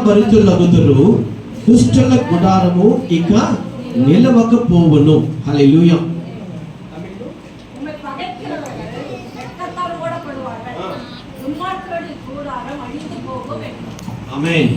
భరితులగుదురు, దుష్టుల గుడారము ఇక నిలవకపోవును. హల్లెలూయా. ఆమేన్.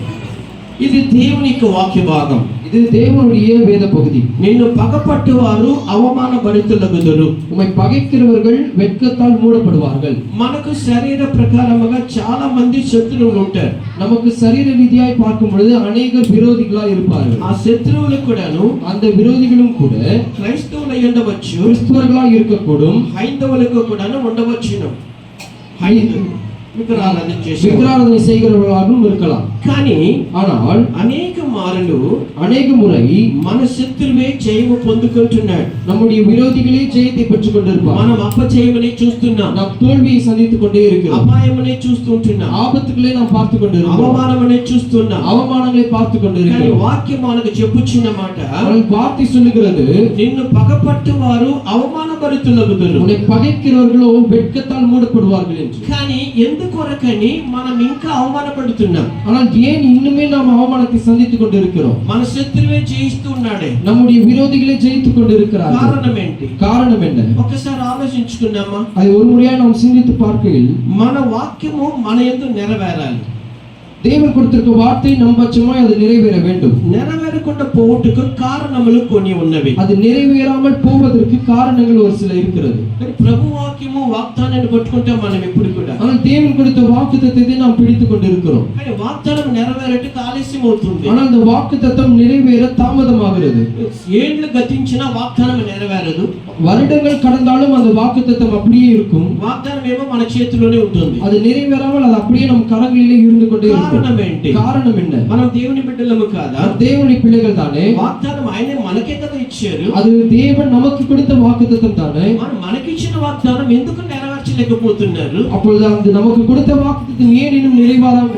ఇది దేవుని యొక్క వాక్య భాగం. இது தேவனுடைய வேத பகுதி. నిన్ను పగపట్టువారు అవమానభరితులగుదురు, உம்மை பகைக்கிறவர்கள் வெட்கத்தால் மூடப்படுவார்கள். మనకు శరీర ప్రకారముగా చాలా మంది శత్రువులు ఉంటారు. நமக்கு சரீர ரீதியாய் பார்க்கும் பொழுது அநேக விரோதிகளாய் இருப்பார்கள். ఆ శత్రువులు కూడాను அந்த விரோதிகளும் கூட క్రైస్తవులై ఉండవచ్చు, கிறிஸ்தவர்களாய் இருக்கக்கூடும், హైందవులకు కూడాను ఉండవచ్చును. விக்கிராராதனை செய்கிறவர்களாகவும் இருக்கலாம். కానీ ஆனால் అనేక మారులు அநேக முறை మన శత్రువే జయము పొందుకుంటున్నాడు. நம்முடைய விரோதிகளே ஜெயத்தை பெற்றுக் கொண்டிருப்பார். మనం అపజయమనే చూస్తున్నాం, நாம் தோல்வியை சந்தித்துக் கொண்டே இருக்கிறோம். అపాయమనే చూస్తుంటున్నాం, ஆபத்துக்களை நாம் பார்த்து கொண்டிருக்கிறோம், అవమానమనే చూస్తున్నాం, அவமானங்களை பார்த்து కానీ கொண்டிருக்கிறோம். వాక్యం మనకు చెప్పుచున్న మాట, வார்த்தை சொல்லுகிறது, నిన్ను పగపట్టు వారు అవమానభరితులగుదురు, உன்னை பகைக்கிறவர்களோ வெட்கத்தால் மூடப்படுவார்கள் என்று. కానీ ఎందుకొరకని మనం ఇంకా అవమానపడుతున్నాం? ஆனால் ஏன் இன்னுமே நாம் அவமானத்தை சந்தித்துக் கொண்டிருக்கிறோம்? మన శత్రువే జయిస్తూ ఉన్నాడే, நம்முடைய விரோதிகளை ஜெயித்துக் கொண்டிருக்கிறார்கள். కారణం ఏంటి? காரணம் என்ன? ఒకసారి ఆలోచించుకున్నామా? அதை ஒரு முறையாக நாம் சிந்தித்து பார்க்கையில் మన వాక్యము మన యందు నెరవేరాలి. தேவன் கொடுத்திருக்க வார்த்தை நம் பட்சமாய் அது நிறைவேற வேண்டும். నెరవేరకుండా పోవుటకు కారణములు కొన్ని ఉన్నవి. அது நிறைவேறாமல் போவதற்கு காரணங்கள் ஒரு சில இருக்கிறது. కానీ ప్రభు వాక్యము వాగ్దానాన్ని పట్టుకుంటే మనం ఎప్పుడు కూడా, ஆனால் தேவன் கொடுத்த வாக்குத்தத்தத்தை நாம் பிடித்துக் கொண்டிருக்கிறோம். కానీ వాగ్దానం నెరవేరటకు ఆలస్యం అవుతుంది. ஆனால் அந்த வாக்குத்தத்தம் நிறைவேற தாமதமாகிறது. ఏళ్ళు గతించినా వాగ్దానం నెరవేరదు. வருடங்கள் கடந்தாலும் அந்த வாக்குத்தத்தம் அப்படியே இருக்கும். వాగ్దానం ఏమో మన చేతిలోనే ఉంటుంది, அது நிறைவேறாமல் அது அப்படியே நம் கரங்களிலே இருந்து கொண்டே இருக்கும். కారణం ఏంటి? காரணம் என்ன? మనం దేవుని బిడ్డలము కాదా? தேவனுடைய பிள்ளைகள் தானே. వాగ్దానం ఆయన మనకే కదా ఇచ్చారు. அது தேவன் நமக்கு கொடுத்த வாக்குத்தத்தம் தானே. మనకిచ్చిన వాగ్దానం ఎందుకు నెరవేర్చలేకపోతున్నారు? அப்பொழுது அந்த நமக்கு கொடுத்த வாக்குத்தத்தம் ஏன் இன்னும்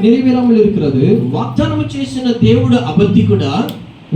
நிறைவேறாமல் இருக்கிறது? వాగ్దానం చేసిన దేవుడు అబద్ధికుడా?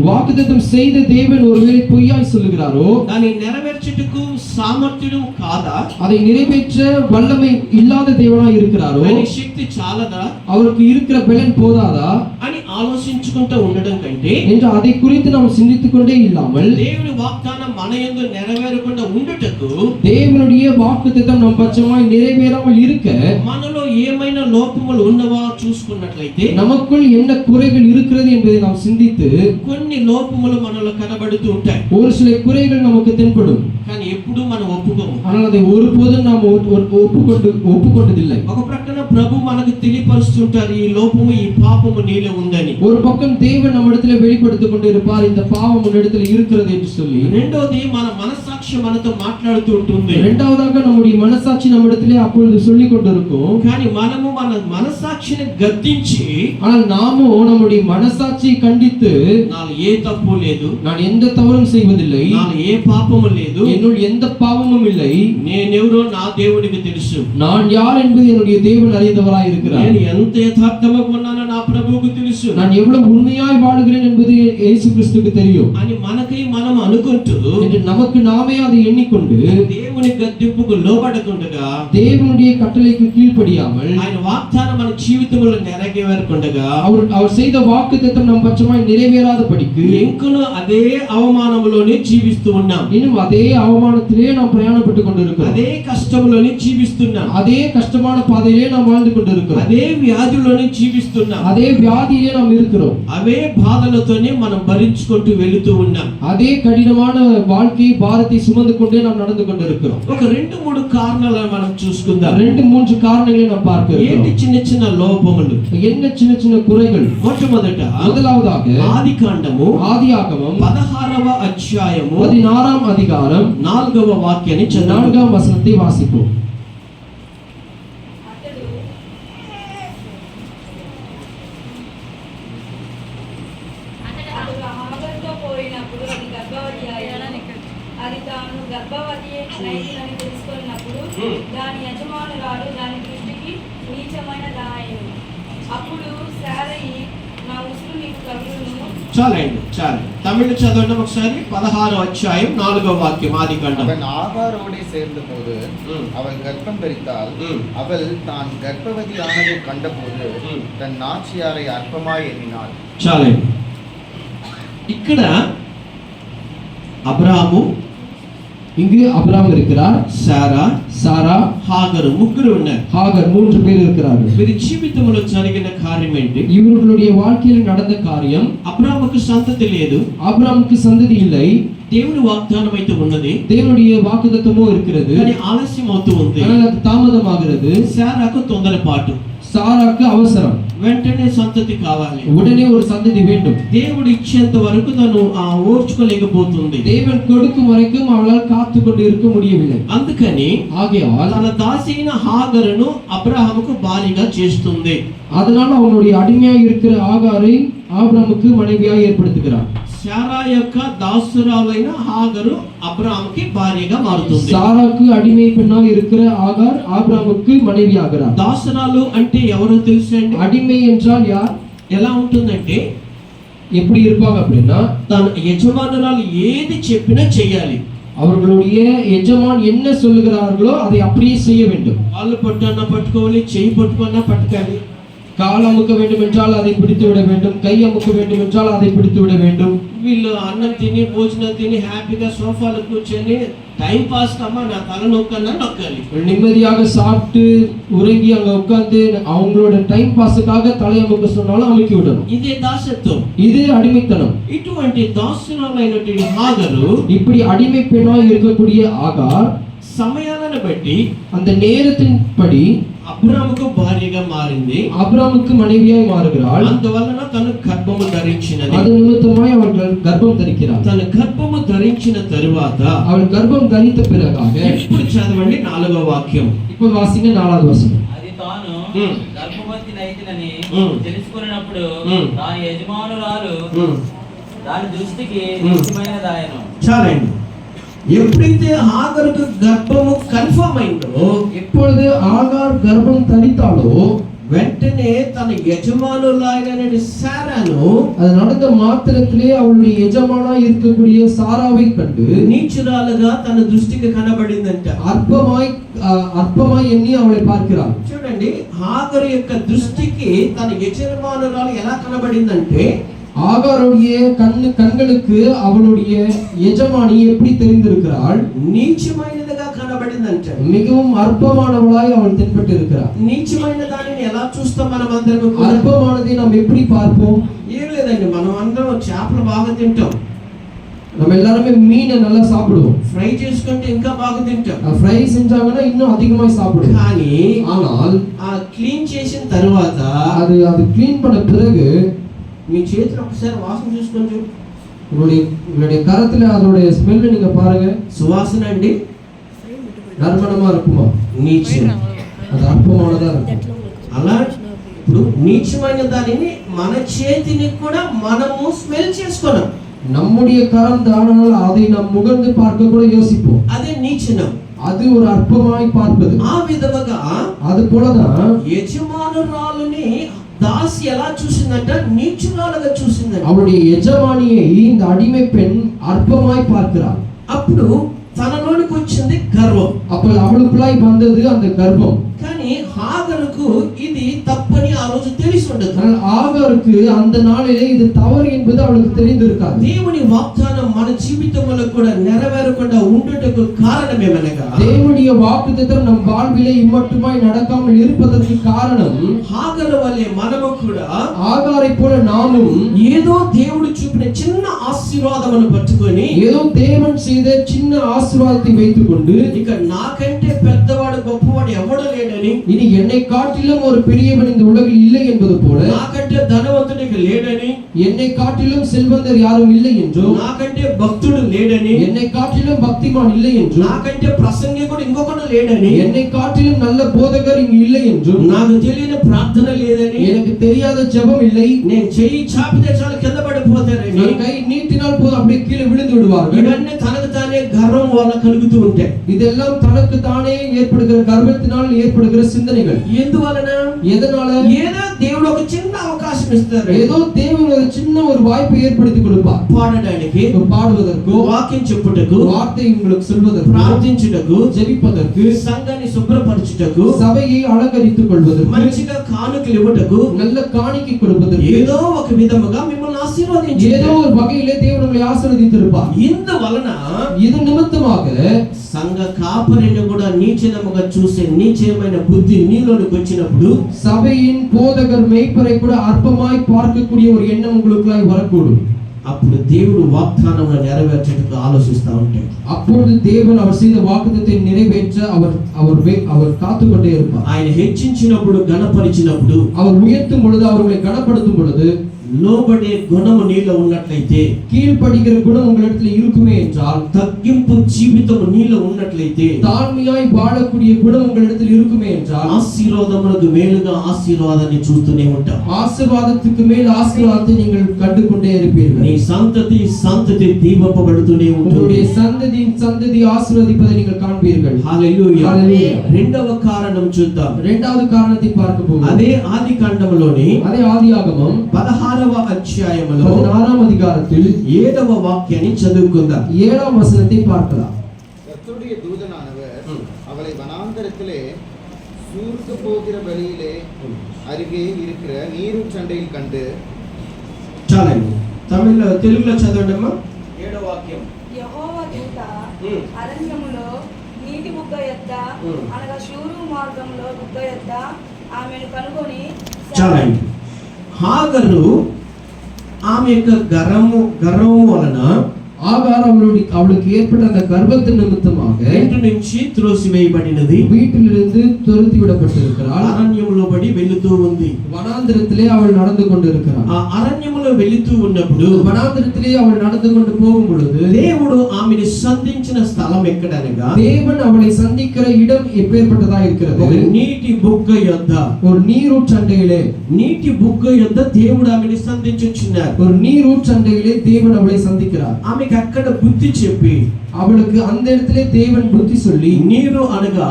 வாக்குத்தத்தம் செய்த தேவன் ஒருவேளை பொய்யாய் சொல்லுகிறாரோ? దాన్ని నెరవేర్చుటకు సామర్థ్యుడు కాదా? அதை நிறைவேற்ற வல்லமை இல்லாத தேவனாய் இருக்கிறாரோ? ఆయన శక్తి చాలదా? அவருக்கு இருக்கிற பலன் போதாதா అని ఆలోచించుకుంటూ ఉండడం కంటే, என்று அதை குறித்து நாம் சிந்தித்துக் கொண்டே இல்லாமல் దేవుని వాగ్దానం మన యందు నెరవేరకుండా ఉండుటకు, தேவனுடைய வாக்குத்தத்தம் நம் பட்சமாய் நிறைவேறாமல் இருக்க మనలో ఏమైనా లోపములు ఉన్నవా చూసుకున్నట్లయితే, நமக்குள் என்ன குறைகள் இருக்கிறது என்பதை நாம் சிந்தித்து కొన్ని లోపములు మనలో కనబడుతూ ఉంటాయి. ஒரு சில குறைகள் நமக்கு தென்படும். కానీ ఎప్పుడు మనం ఒప్పుకోము. ஆனால் அதை ஒருபோதும் நாம் ஒப்புக்கொண்டதில்லை. ఒక ప్రక్కన ప్రభు మనకు తెలియపరుస్తుంటారు, ఈ లోపము ఈ పాపము నీలో ఉందని. ஒரு பக்கம் தேவன் நம்மிடத்திலே வெளிப்படுத்திக் கொண்டிருப்பார், இந்த பாவம் உன்னிடத்தில் இருக்கிறது என்று சொல்லி. రెండోది మన మనస్సాక్షి మనతో మాట్లాడుతూ ఉంటుంది. இரண்டாவதாக நம்முடைய மனசாட்சி நம்மிடத்திலே அப்பொழுது சொல்லிக் கொண்டிருக்கும். కానీ మనము మన మనస్సాక్షిని గద్దించి, ஆனால் நாமோ நம்முடைய மனசாட்சியை கண்டித்து, నాలో ఏ తప్పు లేదు, நான் எந்த தவறும் செய்வதில்லை, నాలో ఏ పాపము లేదు, என்னுள் எந்த பாவமும் இல்லை, నేనెవరో నా దేవునికి తెలుసు, நான் யார் என்பது என்னுடைய தேவன் அறிந்தவராய் இருக்கிறார், నేను ఎంత యథార్థంగా ఉన్నానో నా ప్రభువుకు తెలుసు, நான் எவ்வளவு உண்மையாய் வாழுகிறேன் என்பது இயேசு கிறிஸ்துவுக்கு தெரியும் అని మనకై మనం అనుకుంటూ, என்று நமக்கு நாமே அதை எண்ணிக்கொண்டு దేవుని గద్దింపుకు లోబడకుండగా, தேவனுடைய கட்டளைக்கு கீழ்ப்படியாமல் ఆయన వాగ్దానం మన జీవితంలో నెరవేరకుండగా, அவர் செய்த வாக்குத்தத்தம் நம் பட்சமாய் நிறைவேறாதபடிக்கு ఇంకను అదే అవమానంలోనే జీవిస్తూ ఉన్నాం. இன்னும் அதே அவமானத்திலே நாம் பிரயாணப்பட்டு கொண்டிருக்கிறோம். అదే కష్టంలోనే జీవిస్తున్నాం. அதே கஷ்டமான பாதையிலே நாம் வாழ்ந்து கொண்டிருக்கிறோம். అదే వ్యాధిలోనే జీవిస్తున్నాం. அதே வியாதியிலே நாம் இருக்கிறோம். అవే బాధలతోనే మనం భరించుకుంటూ వెళుతూ ఉన్నాం. அதே கடினமான வாழ்க்கை பாரத்தை சுமந்து கொண்டே நாம் நடந்து கொண்டிருக்கிறோம். ఒక 2-3 కారణాలను మనం చూసుకుందాం. 2-3 காரணங்களை நாம் பார்க்க ఏంటి இருக்கிறோம். చిన్న చిన్న లోపములు? என்ன சின்ன சின்ன குறைகள்? முதலாவதாக ఆదికాండము ஆதியாகமம் 16వ అధ్యాయము 16ஆம் அதிகாரம் 4వ వాక్యాన్ని చదవండి. 4ஆம் வசனத்தை வாசிப்போம். అది తాను గర్భవతి నైతిని తెలుసుకున్నప్పుడు దాని యజమానురాలు దాని దృష్టికి నీచమైన దాయను. అప్పుడు శారయి, నా ఉసురు నీకు కలుగును, చాలండి చాలు. తమిళ చదవండి ఒకసారి. 16వ అధ్యాయం 4వ వాక్యం ఆదికాండం. அவன் ஆகாரோடே சேர்ந்தபோது அவள் கர்ப்பம் தரித்தாள். அவள் தான் கர்ப்பவதியானதை கண்டபோது தன் நாச்சியாரை அற்பமாய் எண்ணினாள். చాలండి. ఇక్కడ అబ్రాహాము, இங்கு அபிராம் இருக்கிறார், సారా, சாரா, హాగరు ముగ్గురు ఉన్నారు. ஹாகர் 3 பேர் இருக்கிறார்கள். వీరి జీవితంలో జరిగిన కార్యం ఏంటి? இவர்களுடைய வாழ்க்கையில் நடந்த காரியம், అబ్రాహాముకు సంతతి లేదు, ஆபிரகாமுக்கு சந்ததி இல்லை, దేవుని వాగ్దానం అయితే ఉన్నది, தேவனுடைய வாக்குத்தத்தமோ இருக்கிறது, కానీ ఆలస్యం అవుతూ ఉంది. ஆனால் அது தாமதமாகிறது. సారాకు తొందరపాటు, சாராக்கு அவசரம், వెంటనే సంతతి కావాలి, உடனே ஒரு சந்ததி வேண்டும். దేవుడు ఇచ్చేంత వరకు తను ఓర్చుకోలేకపోతుంది. தேவன் கொடுக்கும் வரைக்கும் அவளால் காத்து கொண்டு இருக்க முடியவில்லை. అందుకని ஆகையால் తన దాసి అయిన హాగరును అబ్రాహాముకు భార్యగా చేస్తుంది. அதனால் அவனுடைய அடிமையாய் இருக்கிற ஆகாரை ஆபிரமுக்கு மனைவியாய் ஏற்படுத்துகிறார். శారా యొక్క దాసురాలైన హాగరు అబ్రాహాముకి భార్యగా మారుతుంది. சாராக்கு அடிமை பெண்ணாய் இருக்கிற ஆகார் ஆபிரமுக்கு மனைவியாகிறார். దాసురాలు అంటే ఎవరో తెలుసండి? அடிமை என்றால் யார்? ఎలా ఉంటుందంటే எப்படி இருப்பாங்க அப்படின்னா, తన యజమానురాలు ఏది చెప్పినా చెయ్యాలి. அவர்களுடைய எஜமான் என்ன சொல்லுகிறார்களோ அதை அப்படியே செய்ய வேண்டும். కాళ్ళు పట్టుకున్నా పట్టుకోవాలి, చెయ్యి పట్టుకున్నా పట్టుకోవాలి. கால் அமுக்க வேண்டும் என்றால் அதை பிடித்து விட வேண்டும், கை அமுக்க வேண்டும் என்றால் அதை பிடித்து விட வேண்டும். వీళ్ళు అన్నం తిని భోజనం తిని హ్యాపీగా సోఫాలో కూర్చొని టైం పాస్ కమ్మా నా తల నొక్కన్నా నొక్కాలి. நிம்மதியாக சாப்பிட்டு உறங்கி அங்க உட்கார்ந்து அவங்களோட டைம் பாஸுக்காக தலையமுக்க சொன்னாலும் அமுக்கி விடணும். ఇదే దాసత్వం, இது అడిமைத்தனம். ఇటువంటి దాసురాలైనటువంటి హాగరు இப்படி அடிமை பெண்ணாய் இருக்கக்கூடிய ஆகார் సమయాలను బట్టి அந்த நேரத்தின் படி అబ్రాముకు భార్యగా మారింది. ஆபிரமுக்கு மனைவியாய் மாறுகிறாள். అందువలన తను గర్భము ధరించినది. அது நிமித்தமாய் அவள் கர்ப்பம் தரிக்கிறாள். తన గర్భము ధరించిన తరువాత அவள் கர்ப்பம் தரித்த பிறகாக ఇప్పుడు చదవండి 4వ వాక్యం. இப்ப வாசிங்க 4வது வசனம். అది తాను గర్భవతి నైతినని తెలుసుకున్నప్పుడు దాని యజమానురాలు దాని దృష్టికి నిత్యమైనదాయను. చాలండి. ఎప్పుడైతే హాగరుకు గర్భము కన్ఫర్మ్ అయిందో, எப்பொழுது ஆகார் கர்ப்பம் தரித்தாளோ వెంటనే తన యజమానులైన సారాను அது நடந்த மாத்திரத்திலே அவளுடைய எஜமானாய் இருக்கக்கூடிய சாராவை கண்டு నీచురాలుగా తన దృష్టికి కనబడిందంట. அற்பமாய் எண்ணி அவளை பார்க்கிறாள். చూడండి, హాగరు యొక్క దృష్టికి తన యజమానురాలు ఎలా కనబడిందంటే, ஆகாருடைய கண்களுக்கு அவளுடைய எஜமானி எப்படி தெரிந்திருக்கிறாள்? నీచమైనదిగా కనబడిందంట. மிகவும் அற்பமானவளாய் அவள் தென்பட்டு இருக்கிறாள். నీచమైన దానిని ఎలా చూస్తాం మనం అందరం? அற்பமானதை நாம் எப்படி பார்ப்போம்? ఏం లేదండి, మనం అందరం చేపలు బాగా తింటాం, நம்ம எல்லாருமே மீனை நல்லா சாப்பிடுவோம், ఫ్రై చేసుకుంటే ఇంకా బాగా తింటాం. ஃப்ரை செஞ்சாங்கன்னா இன்னும் அதிகமாய் சாப்பிடுவோம். కానీ ஆனால் ఆ క్లీన్ చేసిన తర్వాత அது க்ளீன் பண்ண பிறகு మీ చేతులు ఒకసారి వాసన చూసుకొని உங்களுடைய கரத்துல அதோட ஸ்மெல் நீங்க பாருங்க. సువాసన అండి நறுமணமா இருக்குமா? నీచం. அது அற்பமானதா இருக்கும். అలా ఇప్పుడు నీచమైన దానిని మన చేతిని కూడా మనము స్మెల్ చేసుకున్నాం. நம்முடைய கரம் தானால் அதை நாம் முகர்ந்து பார்க்க கூட யோசிப்போம். అదే నీచనం. அது ஒரு அற்பமாய் பார்ப்பது. ఆ విధముగా அது போலதான் యజమానురాలుని దాసి ఎలా చూసిందంట? నీచురాలుగా చూసిందంట. அவளுடைய எஜமானியை இந்த அடிமை பெண் அற்பமாய் பார்க்கிறாள். అప్పుడు తనలోనికి వచ్చింది గర్వం. அப்ப அவளுக்குள்ளாய் வந்தது அந்த கர்ப்பம். కానీ హాగరుకు ఇది తప్పని ఆ రోజు తెలిసి ఉండదు. ஆனால் ஆகாருக்கு அந்த நாளிலே இது தவறு என்பது அவளுக்கு தெரிந்திருக்காது. దేవుని వాగ్దానం మన జీవితంలో కూడా నెరవేరకుండా ఉండుటకు కారణమేమనగా, தேவனுடைய வாக்குத்தத்தம் நம் வாழ்விலே இம்மட்டுமாய் நடக்காமல் இருப்பதற்கு காரணம் హాగరు వలె మనము కూడా ஆகாரை போல நாமும் ఏదో దేవుడు చూపిన చిన్న ఆశీర్వాదమును పట్టుకొని, ஏதோ தேவன் செய்த சின்ன ஆசீர்வாதத்தை வைத்துக்கொண்டு ఇక నాకంటే పెద్దవాడు గొప్పవాడు ఎవడో లేడని, இனி என்னை காட்டிலும் ஒரு பெரியவன் இந்த உலகில் இல்லை என்பது போல, నాకంటే ధనవంతుడికి లేడని, என்னை காட்டிலும் செல்வந்தர் யாரும் இல்லை என்றும், నాకంటే భక్తుడు లేడని, என்னை காட்டிலும் பக்திமான் இல்லை என்றும், నాకంటే ప్రసంగికుడు ఇంకొకడు లేడని, என்னை காட்டிலும் நல்ல போதகர் இங்கு இல்லை என்றும், నాకు తెలియని ప్రార్థన లేదని, எனக்கு தெரியாத ஜெபம் இல்லை, నేను చెయ్యి చాపితే చాలు కింద పడిపోతారని, நான் கை நீட்டினால் போதும் அப்படியே கீழே விழுந்து விடுவார்கள். ఇవన్నీ తనకు తానే గర్వం వల్ల కలుగుతూ ఉంటాయి. இதெல்லாம் தனக்கு தானே ஏற்படுகிற கர்வத்தினால் ஏற்படுகிற சிந்தனைகள். ఎందువలన? எதனால? ఏదో దేవుడు ఒక చిన్న అవకాశం ఇస్తారు, ஏதோ தேவன் ஒரு ஒரு சின்ன ஒரு வாய்ப்பை ஏற்படுத்தி கொடுப்பார். పాడడానికి, பாடுவதற்கோ, వాక్యం చెప్పుటకు, வார்த்தை உங்களுக்கு சொல்வதற்கு, ప్రార్థించుటకు, ஜெபிப்பதற்கு, సంఘాన్ని శుభ్రపరచుటకు, சபையை அலங்கரித்துக் கொள்வதற்கு, మంచిగా కానుకలు ఇవ్వటకు, நல்ல காணிக்கை கொடுப்பதற்கு, ఏదో ఒక విధముగా మిమ్మల్ని ఆశీర్వదించి ஏதோ ஒரு வகையிலே தேவன் உங்களை ஆசீர்வதித்திருப்பார். ఇందువలన இது நிமித்தமாக సంఘ కాపరిని కూడా నీచనముగా చూసే నీచమైన బుద్ధి నీలోనికి వచ్చినప్పుడు சபையின் போதகர் மேய்ப்பரை கூட அற்பமாய் பார்க்கக்கூடிய ஒரு எண்ணம் உங்களுக்குள்ளாய் வரக்கூடும். అప్పుడు దేవుడు వాగ్దానమును నెరవేర్చడానికి ఆలోచిస్తూ ఉంటాడు. அப்பொழுது தேவன் அவர் செய்த வாக்குத்தத்தை நிறைவேற்ற அவர் காத்துக்கொண்டே இருப்பார். ఆయన హెచ్చించినప్పుడు, గణపరిచినప్పుడు, அவர் உயர்த்தும் பொழுது, அவர்களை கனப்படுத்தும் பொழுது, లోబడే గుణము నీలో ఉన్నట్లయితే, கீழ்ப்படிகிற குணம் உங்களிடத்தில் இருக்குமே என்றால், తగ్గింపు జీవితము నీలో ఉన్నట్లయితే, தாழ்மையாய் வாழக்கூடிய குணம் உங்களிடத்தில் இருக்குமே என்றால், ఆశీర్వాదములకు మేలుగా ఆశీర్వాదాన్ని చూస్తూనే ఉంటాం. ஆசீர்வாதத்துக்கு மேல் ஆசீர்வாதத்தை நீங்கள் கண்டுகொண்டே இருப்பீர்கள். నీ సంతతి దీవింపబడుతూనే ఉంటుంది. உங்களுடைய சந்ததியின் சந்ததி ஆசீர்வதிப்பதை நீங்கள் காண்பீர்கள். హల్లెలూయా. హల్లెలూయా. రెండవ కారణం చూద్దాం. இரண்டாவது காரணத்தை பார்க்க போகிறோம். అదే ఆదికాండములోని அதே ஆதியாகமம் 16వ అధ్యాయములో 16ஆம் அதிகாரத்தில் 7వ వాక్యాన్ని చదువుకుందాం. 7ஆம் வசனத்தை பார்க்கலாம். கர்த்தருடைய தூதனானவர் அவளை வனாந்தரத்திலே சூர்ந்து போகிற வழியிலே அருகே இருக்கிற நீரூற்றண்டையில் கண்டு. చాలండి. తెలుగులో చదవండమ్మా. 7వ వాక్యం. యెహోవా దూత అరణ్యములో నీటి బుగ్గ యొద్ద, అనగా శూరు మార్గంలో బుగ్గ యొద్ద ఆమెను కనుగొని, చాలండి. హాగరు ఆమె యొక్క గర్వము వలన ஆகார் அவளுக்கு ஏற்பட்ட அந்த கர்ப்பத்தின் நிமித்தமாக ఇంటి నుంచి త్రోసివేయబడినది. வீட்டிலிருந்து துரத்தி விடப்பட்டிருக்கிறாள். అరణ్యములో పడి వెళుతూ ఉంది. வனாந்திரத்திலே அவள் நடந்து கொண்டிருக்கிறாள். ఆ అరణ్యములో వెళుతూ ఉన్నప్పుడు வனாந்திரத்திலே அவள் நடந்து கொண்டு போகும் பொழுது దేవుడు ఆమెను సంధించిన స్థలం ఎక్కడనగా, தேவன் அவளை சந்திக்கிற இடம் எப்பேற்பட்டதா இருக்கிறது? ఒక నీటి బుగ్గ యొద్ద, ஒரு நீரூற்றண்டையிலே, నీటి బుగ్గ యొద్ద దేవుడు ఆమెను సంధించుచున్నారు. ஒரு நீரூற்றண்டையிலே தேவன் அவளை சந்திக்கிறார். ఆమెకు అక్కడ బుద్ధి చెప్పి, அவளுக்கு அந்த இடத்திலே தேவன் புத்தி சொல்லி, నీరు అనగా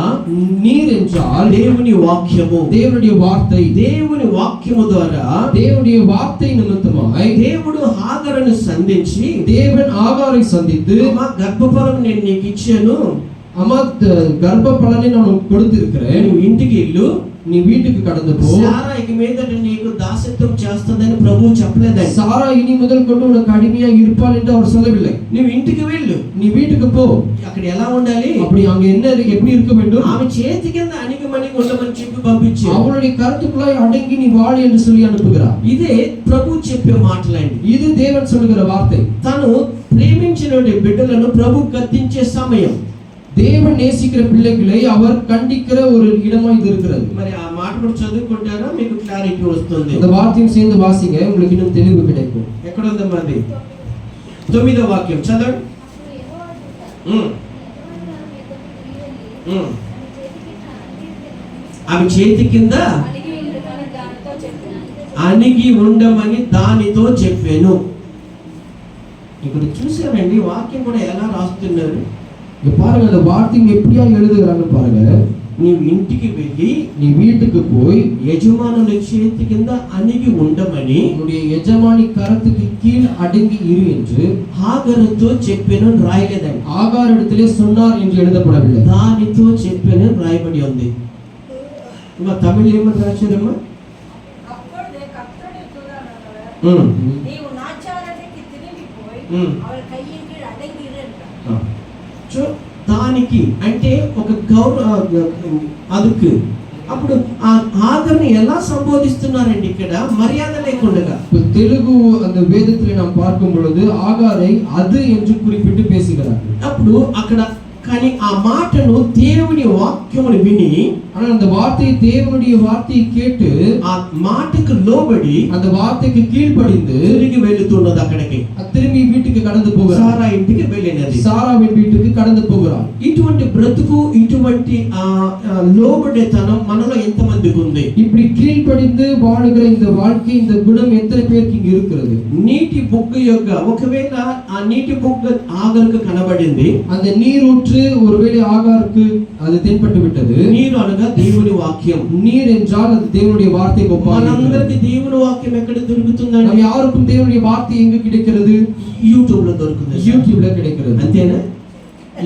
நீர் என்றால் దేవుని వాక్యము, தேவனுடைய வார்த்தை, దేవుని వాక్యము ద్వారా தேவனுடைய வார்த்தை நிமித்தமாய் దేవుడు హాగరును సంధించి, தேவன் ஆகாரை சந்தித்து, అమ్మా గర్భఫలం నేను నీకు ఇచ్చాను, அம்மா கர்ப்ப பலனை நான் உனக்கு கொடுத்திருக்கிறேன், నువ్వు ఇంటికి ఇల్లు, நீ வீட்டுக்கு கடந்து போ. సారా ఇక మీదట నీకు దాసత్వం చేస్తుందని ప్రభువు చెప్పలేదండి. சாரா இனி முதல் கொண்டு உனக்கு அடிமையா இருப்பாள் என்று அவர் சொல்லவில்லை. నువ్వు ఇంటికి వెళ్ళు, நீ வீட்டுக்கு போ. అక్కడ ఎలా ఉండాలి? அப்படி அங்க என்ன எப்படி இருக்க வேண்டும்? ఆమె చేతి కింద అణిగిమణిగి ఉండమని చెప్పి పంపించారు. அவளுடைய கருத்துக்குள்ளாய் அடங்கி நீ வாழ என்று சொல்லி அனுப்புகிறார். ఇదే ప్రభు చెప్పే మాటలండి. இது தேவன் சொல்லுகிற வார்த்தை. తను ప్రేమించిన బిడ్డలను ప్రభు గద్దించే సమయం. தேவன் நேசிக்கிற பிள்ளைகளை அவர் கண்டிக்கிற ஒரு இடமா இது இருக்கிறது. మరి ఆ మాట కూడా చదువుకుంటారా మీకు క్లారిటీ వస్తుంది. இந்த வார்த்தையும் சேர்ந்து வாசிங்க, உங்களுக்கு இன்னும் தெளிவு கிடைக்கும். ఎక్కడ ఉందమ్మా అది? 9వ వాక్యం చదవండి. ఆమె చేతి కింద అణిగి ఉండమని దానితో చెప్పాను. ఇక్కడ చూసారండి వాక్యం కూడా ఎలా రాస్తున్నారు. இங்க பாருங்க, அந்த வார்த்தை எப்படியா எழுதுகிறாங்க பாருங்க. నీవు ఇంటికి వెళ్ళి நீ வீட்டுக்கு போய் యజమానుల చేతి కింద అణిగి ఉండమని உன்னுடைய எஜமானி கரத்துக்கு கீழ் அடங்கி இரு என்று హాగరుతో చెప్పాను రాయలేదండి. ஆகார் இடத்திலே சொன்னார் என்று எழுதப்படவில்லை. దానితో చెప్పాను రాయబడి ఉంది. మా తమిళ్ ఏమని రాశారమ్మా? அப்பொழுது கர்த்தருடைய தூதனானவர், నీవు నాచారానికి తిరిగి పోయి அவள் கையின் கீழ் அடங்கி இரு என்றார். సో దానికి అంటే ఒక அதுக்கு అప్పుడు ఆ హాగర్ని ఎలా సంబోధిస్తున్నారండి ఇక్కడ? మర్యాద లేకుండా. தெலுங்கு அந்த வேதத்திலே நாம் பார்க்கும் பொழுது ஆகாரை அது என்று குறிப்பிட்டு பேசுகிறார். అప్పుడు అక్కడ కానీ ఆ మాటను దేవుని వాక్యమును విని, ஆனால் அந்த வார்த்தையை தேவனுடைய வார்த்தையை கேட்டு ఆ మాటకు లోబడి அந்த வார்த்தைக்கு கீழ்ப்படிந்து తిరిగి వెళుతున్నది అక్కడికి. திரும்பி வீட்டுக்கு கடந்து போகிறார். సారా ఇంటికి వెళ్ళినది. சாராவின் வீட்டுக்கு கடந்து போகிறார். ఇటువంటి బ్రతుకు, ఇటువంటి లోబడేతనం మనలో ఎంతమందికి ఉంది? இப்படி கீழ்ப்படிந்து வாழுகிற இந்த வாழ்க்கை, இந்த குணம் எத்தனை பேருக்கு இங்க இருக்கிறது? నీటి బుగ్గ యొక్క ఒకవేళ ఆ నీటి బుగ్గ ఆగరుకు కనబడింది. அந்த நீரூற்று ஒருவேளை ஆகாருக்கு அது தென்பட்டு விட்டது. నీరు అనగా దేవుని వాక్యం. நீர் என்றால் அது தேவனுடைய வார்த்தைக்கு ஒப்பாக இருக்கிறது. మనందరికి దేవుని వాక్యం ఎక్కడ దొరుకుతుందండి? நம்ம யாருக்கும் தேவனுடைய வார்த்தை எங்க கிடைக்கிறது? యూట్యూబ్ లో దొరుకుతుంది. யூடியூப்ல கிடைக்கிறது. అంతేనా?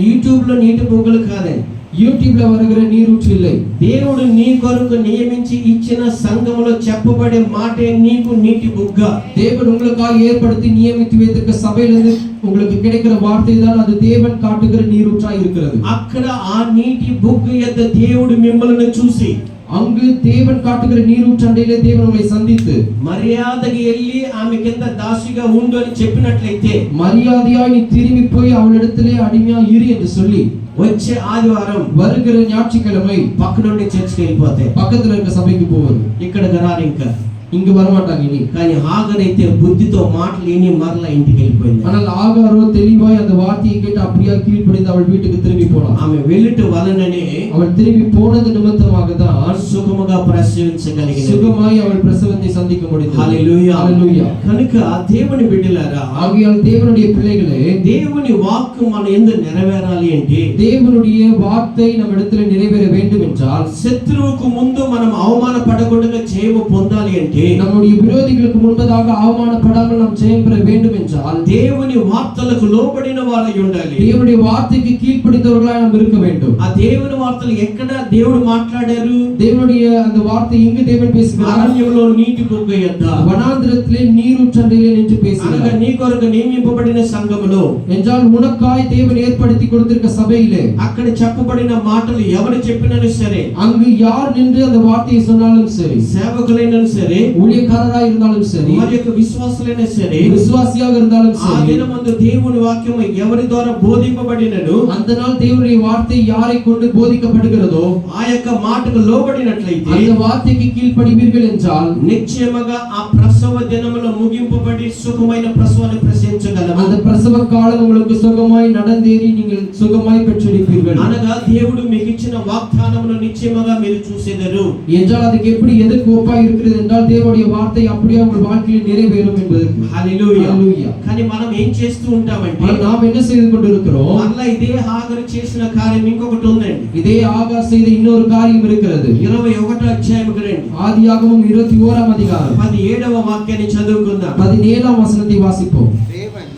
యూట్యూబ్ లో నీటి బొగ్గలు కాదండి. யூடியூப்ல வருகிற நீரூற்று இல்லை. దేవుడు నీ కొరకు నియమించి ఇచ్చిన సంఘములో చెప్పబడే మాటే నీకు నీటి బుగ్గ. தேவன் உங்களுக்காக ஏற்படுத்தி நியமித்து வைத்திருக்க சபையிலிருந்து உங்களுக்கு கிடைக்கிற வார்த்தை தான் அது தேவன் காட்டுகிற நீரூற்றாய் இருக்கிறது. అక్కడ ఆ నీటి బుగ్గ యొద్ద దేవుడు మిమ్మల్ని చూసి, அங்கு தேவன் காட்டுகிற நீரூற்று அண்டையிலே தேவன் உங்களை சந்தித்து మర్యాదకి వెళ్ళి ఆమె కింద దాసిగా ఉండు అని చెప్పినట్లయితే, மரியாதையாய் நீ திரும்பி போய் அவளிடத்திலே அடிமையா இரு என்று சொல்லி వచ్చే ఆదివారం வருகிற ஞாயிற்றுக்கிழமை పక్కనుండి చర్చికి వెళ్ళిపోతే பக்கத்துல இருக்க சபைக்கு போவது. ఇక్కడికి రారు ఇంకా. இங்கு வரமாட்டாங்க இனி. కానీ హాగర్ అయితే బుద్ధితో మాటలు విని మరలా ఇంటికి వెళ్ళిపోయింది. ஆனால் ఆగారో தெளிவாய் அந்த வார்த்தையை கேட்டு அப்படியே கீழ்ப்படிந்து அவள் வீட்டுக்கு திரும்பி போனாள். ఆమె వెళ్ళుట వలననే அவள் திரும்பி போனது நிமித்தமாக தான் సుఖముగా ప్రసవించగలిగినది. சுகமாய் அவள் பிரசவத்தை சந்திக்க முடிந்தது. హల్లెలూయా. హల్లెలూయా. కనుక దేవుని బిడ్డలారా, ஆகையால் தேவனுடைய பிள்ளைகளே, దేవుని వాక్కు మన యందు నెరవేరాలి అంటే, தேவனுடைய வார்த்தை நம்ம இடத்துல நிறைவேற வேண்டும் என்றால், శత్రువుకు ముందు మనం అవమానపడకుండా జయము పొందాలి అంటే, நம்முடைய விரோதிகளுக்கு முன்பதாக அவமானப்படாமல் நாம் ஜெயம் பெற வேண்டும் என்றால், దేవుని వార్తలకు లోబడిన వారై ఉండాలి. தேவனுடைய வார்த்தைக்கு கீழ்ப்படிந்தவர்களாய் நாம் இருக்க வேண்டும். ఆ దేవుని వార్తలు ఎక్కడ దేవుడు మాట్లాడారు? தேவனுடைய அந்த வார்த்தை எங்கு தேவன் பேசுகிறார்? అరణ్యంలో నీటి బుగ్గ యొద్ద, வனாந்திரத்திலே நீரூற்றண்டையிலே நின்று అనగా பேசுகிறார். నీ కొరకు నియమింపబడిన సంఘములో, என்றால் உனக்காய் தேவன் ஏற்படுத்தி கொடுத்திருக்க சபையிலே అక్కడ చెప్పబడిన మాటలు ఎవరు చెప్పినను సరే, அங்கு யார் நின்று அந்த வார்த்தையை சொன்னாலும் சரி, సేవకులైనను సరే, ஊழியக்காரராய் இருந்தாலும் சரி, వారి యొక్క విశ్వాసులైనా సరే, விசுவாசியாக இருந்தாலும் ఆ சரி, దినమందు దేవుని వాక్యము ఎవరి ద్వారా బోధింపబడినను, அந்த நாள் தேவனுடைய வார்த்தை யாரை கொண்டு போதிக்கப்படுகிறதோ ఆ యొక్క మాటకు లోబడినట్లయితే, அந்த வார்த்தைக்கு கீழ்ப்படிவீர்கள் என்றால் నిశ్చయముగా ఆ ప్రసవ దినములో ముగింపబడి సుఖమైన ప్రసవాన్ని ప్రసవించగలము. அந்த பிரசவ காலம் உங்களுக்கு சுகமாய் நடந்தேறி நீங்கள் சுகமாய் பெற்றெடுப்பீர்கள். అనగా దేవుడు మీకు ఇచ్చిన వాగ్దానమును నిశ్చయముగా మీరు చూసేదరు. என்றால் அதுக்கு எப்படி எதற்கு ஒப்பாய் இருக்கிறது என்றால் தேவனுடைய வார்த்தை அப்படியே உங்கள் வாழ்க்கையில் நிறைவேறும் என்பதற்கு. హల్లెలూయా. హల్లెలూయా. కానీ మనం ఏం చేస్తూ ఉంటామంటే, ஆனால் நாம் என்ன செய்து கொண்டிருக்கிறோம்? మళ్ళా ఇదే హాగరు చేసిన కార్యం ఇంకొకటి ఉందండి. இதே ஆகார் செய்த இன்னொரு காரியம் இருக்கிறது. 21వ అధ్యాయముకు రండి. ஆதியாகமம் 21ஆம் அதிகாரம் 17వ వాక్యాన్ని చదువుకుందాం. 17ஆம் வசனத்தை வாசிப்போம். தேவன்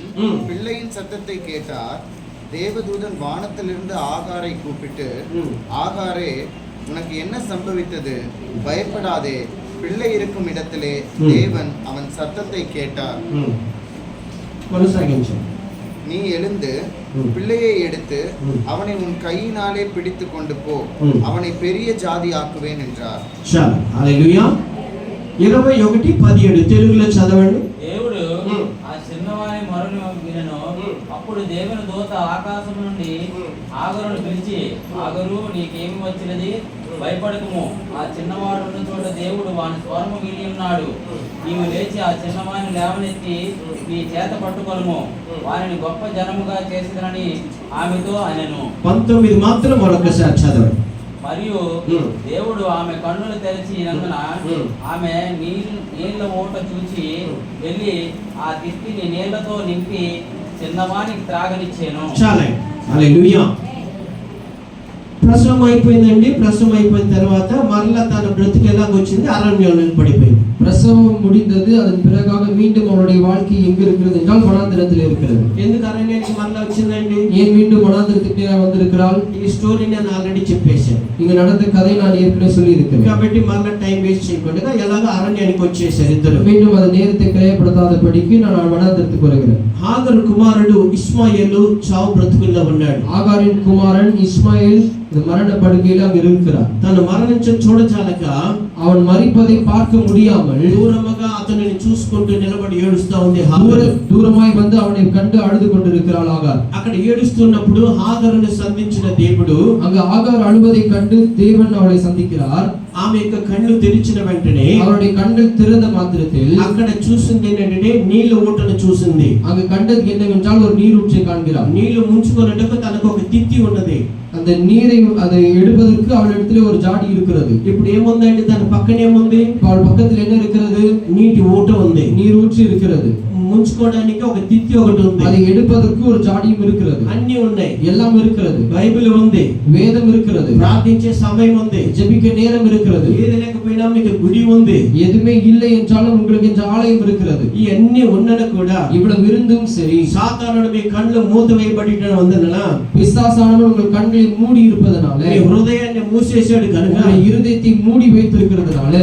பிள்ளையின் சத்தத்தை கேட்டார். தேவதூதன் வானத்திலிருந்து ஆகாரை கூப்பிட்டு, ஆகாரே, உனக்கு என்ன சம்பவித்தது? பயப்படாதே, பிள்ளை இருக்கும் இடத்திலே தேவன் அவன் சத்தத்தை கேட்டார். కొనసాగించండి. நீ எழுந்து பிள்ளையை எடுத்து அவனை உன் கையினாலே பிடித்து கொண்டு போ, அவனை பெரிய ஜாதி ஆக்குவேன் என்றார். చాలు. హల్లెలూయా. 21:17 తెలుగులో చదవండి. దేవుడు ఆ చిన్నవాని మొరను వినెను. అప్పుడు దేవుని దూత ఆకాశం నుండి ఆగరును పిలిచి, ఆగరు, నీకేమి వచ్చినది? భయపడకము, ఆ చిన్నవాడు ఉన్న చోట దేవుడు వాని స్వరము విని ఉన్నాడు. నీవు లేచి ఆ చిన్నవాని లేవనెత్తి నీ చేత పట్టుకొనుము, వారిని గొప్ప జనముగా చేసిదనని ఆమెతో అనెను. 19 మాత్రం మరొకసారి చదవండి. మరియు దేవుడు ఆమె కన్నులు తెరిచినందున ఆమె నీళ్ళ ఊట చూచి వెళ్ళి ఆ తిత్తిని నీళ్లతో నింపి చిన్నవానికి త్రాగనిచ్చాను. చాలే. హల్లెలూయా. ప్రసవం అయిపోయిందండి. ప్రసవం అయిపోయిన తర్వాత మరలా తన బ్రతికి ఎలాగొచ్చింది? అరణ్యంలో పడిపోయింది. பிரசவம் முடிந்தது. அதன் பிறகாக மீண்டும் அவருடைய வாழ்க்கை எங்க இருக்கிறது என்றால் வனாந்திரத்தில் இருக்கிறது. ఎందుకు అరణ్యానికి మరలా వచ్చిందండి? ஏன் மீண்டும் வனாந்திரத்துக்கு வந்திருக்கிறாள்? ఈ స్టోరీ నేను ఆల్రెడీ చెప్పేశాను. இங்க நடந்த கதை நான் ஏற்கனவே சொல்லி இருக்கிறேன். కాబట్టి మరలా టైం వేస్ట్ చేయకుండా ఎలాగో అరణ్యానికి వచ్చేసారు ఇద్దరు. மீண்டும் அந்த நேரத்தை கிரயப்படுத்தாதபடிக்கு நான் வனாந்திரத்துக்கு வருகிறேன். హాగరు కుమారుడు ఇష్మాయేలు చావు బ్రతుకుల్లో ఉన్నాడు. ஆகாரின் குமாரன் இஸ்மாயில் இந்த மரண படுக்கையில் அங்கு இருக்கிறார். తను మరణించడం చూడచాలక அவன் மரிப்பதை பார்க்க முடியாமல் దూరముగా అతనిని చూసుకుంటూ నిలబడి ఏడుస్తా ఉంది హాగరు. தூரமாய் வந்து அவனை கண்டு அழுது கொண்டிருக்கிறாள் ஆகார். అక్కడ ఏడుస్తున్నప్పుడు హాగరుని సంధించిన దేవుడు அங்கு ஆகார் அழுவதை கண்டு தேவன் அவளை சந்திக்கிறார். ఆమె యొక్క కళ్ళు తెరిచిన వెంటనే அவருடைய கண்கள் திறந்த மாத்திரத்தில் అక్కడ చూసింది ఏంటంటే నీళ్ళ ఊటను చూసింది. அங்கு கண்டது என்னவென்றால் ஒரு நீரூற்றை காண்கிறார். నీళ్లు ముంచుకున్నట్టుకు తనకు ఒక తిత్తి ఉన్నది. அந்த நீரை அதை எடுப்பதற்கு அவளிடத்திலே ஒரு ஜாடி இருக்கிறது. ఇప్పుడు ఏముందండి, తన పక్కన ఏముంది? அவள் பக்கத்தில் என்ன இருக்கிறது? నీటి ఊట ఉంది. நீரூற்று இருக்கிறது. ముంచుకోవడానికి ఒక తిత్తి ఒకటి ఉంది. அதை எடுப்பதற்கு ஒரு ஜாடியும் இருக்கிறது. అన్ని ఉన్నాయి. எல்லாம் இருக்கிறது. బైబిల్ ఉంది, வேதம் இருக்கிறது, ప్రార్థించే సమయం ఉంది, ஜெபிக்க நேரம் இருக்கிறது. ఏది లేకపోయినా మీకు గుడి ఉంది. எதுவுமே இல்லை என்றாலும் உங்களுக்கு இந்த ஆலயம் இருக்கிறது. ఇవన్నీ ఉన్నను కూడా இவ்வளவு இருந்தும் சரி, సాతానుడు మీ కళ్ళు మూతవేయబడి ఉన్నందున பிசாசானவன் உங்கள் கண்களை மூடி இருப்பதனால, మీ హృదయాన్ని మూసేశాడు కనుక உங்கள் இருதயத்தை மூடி வைத்திருக்கிறதுனால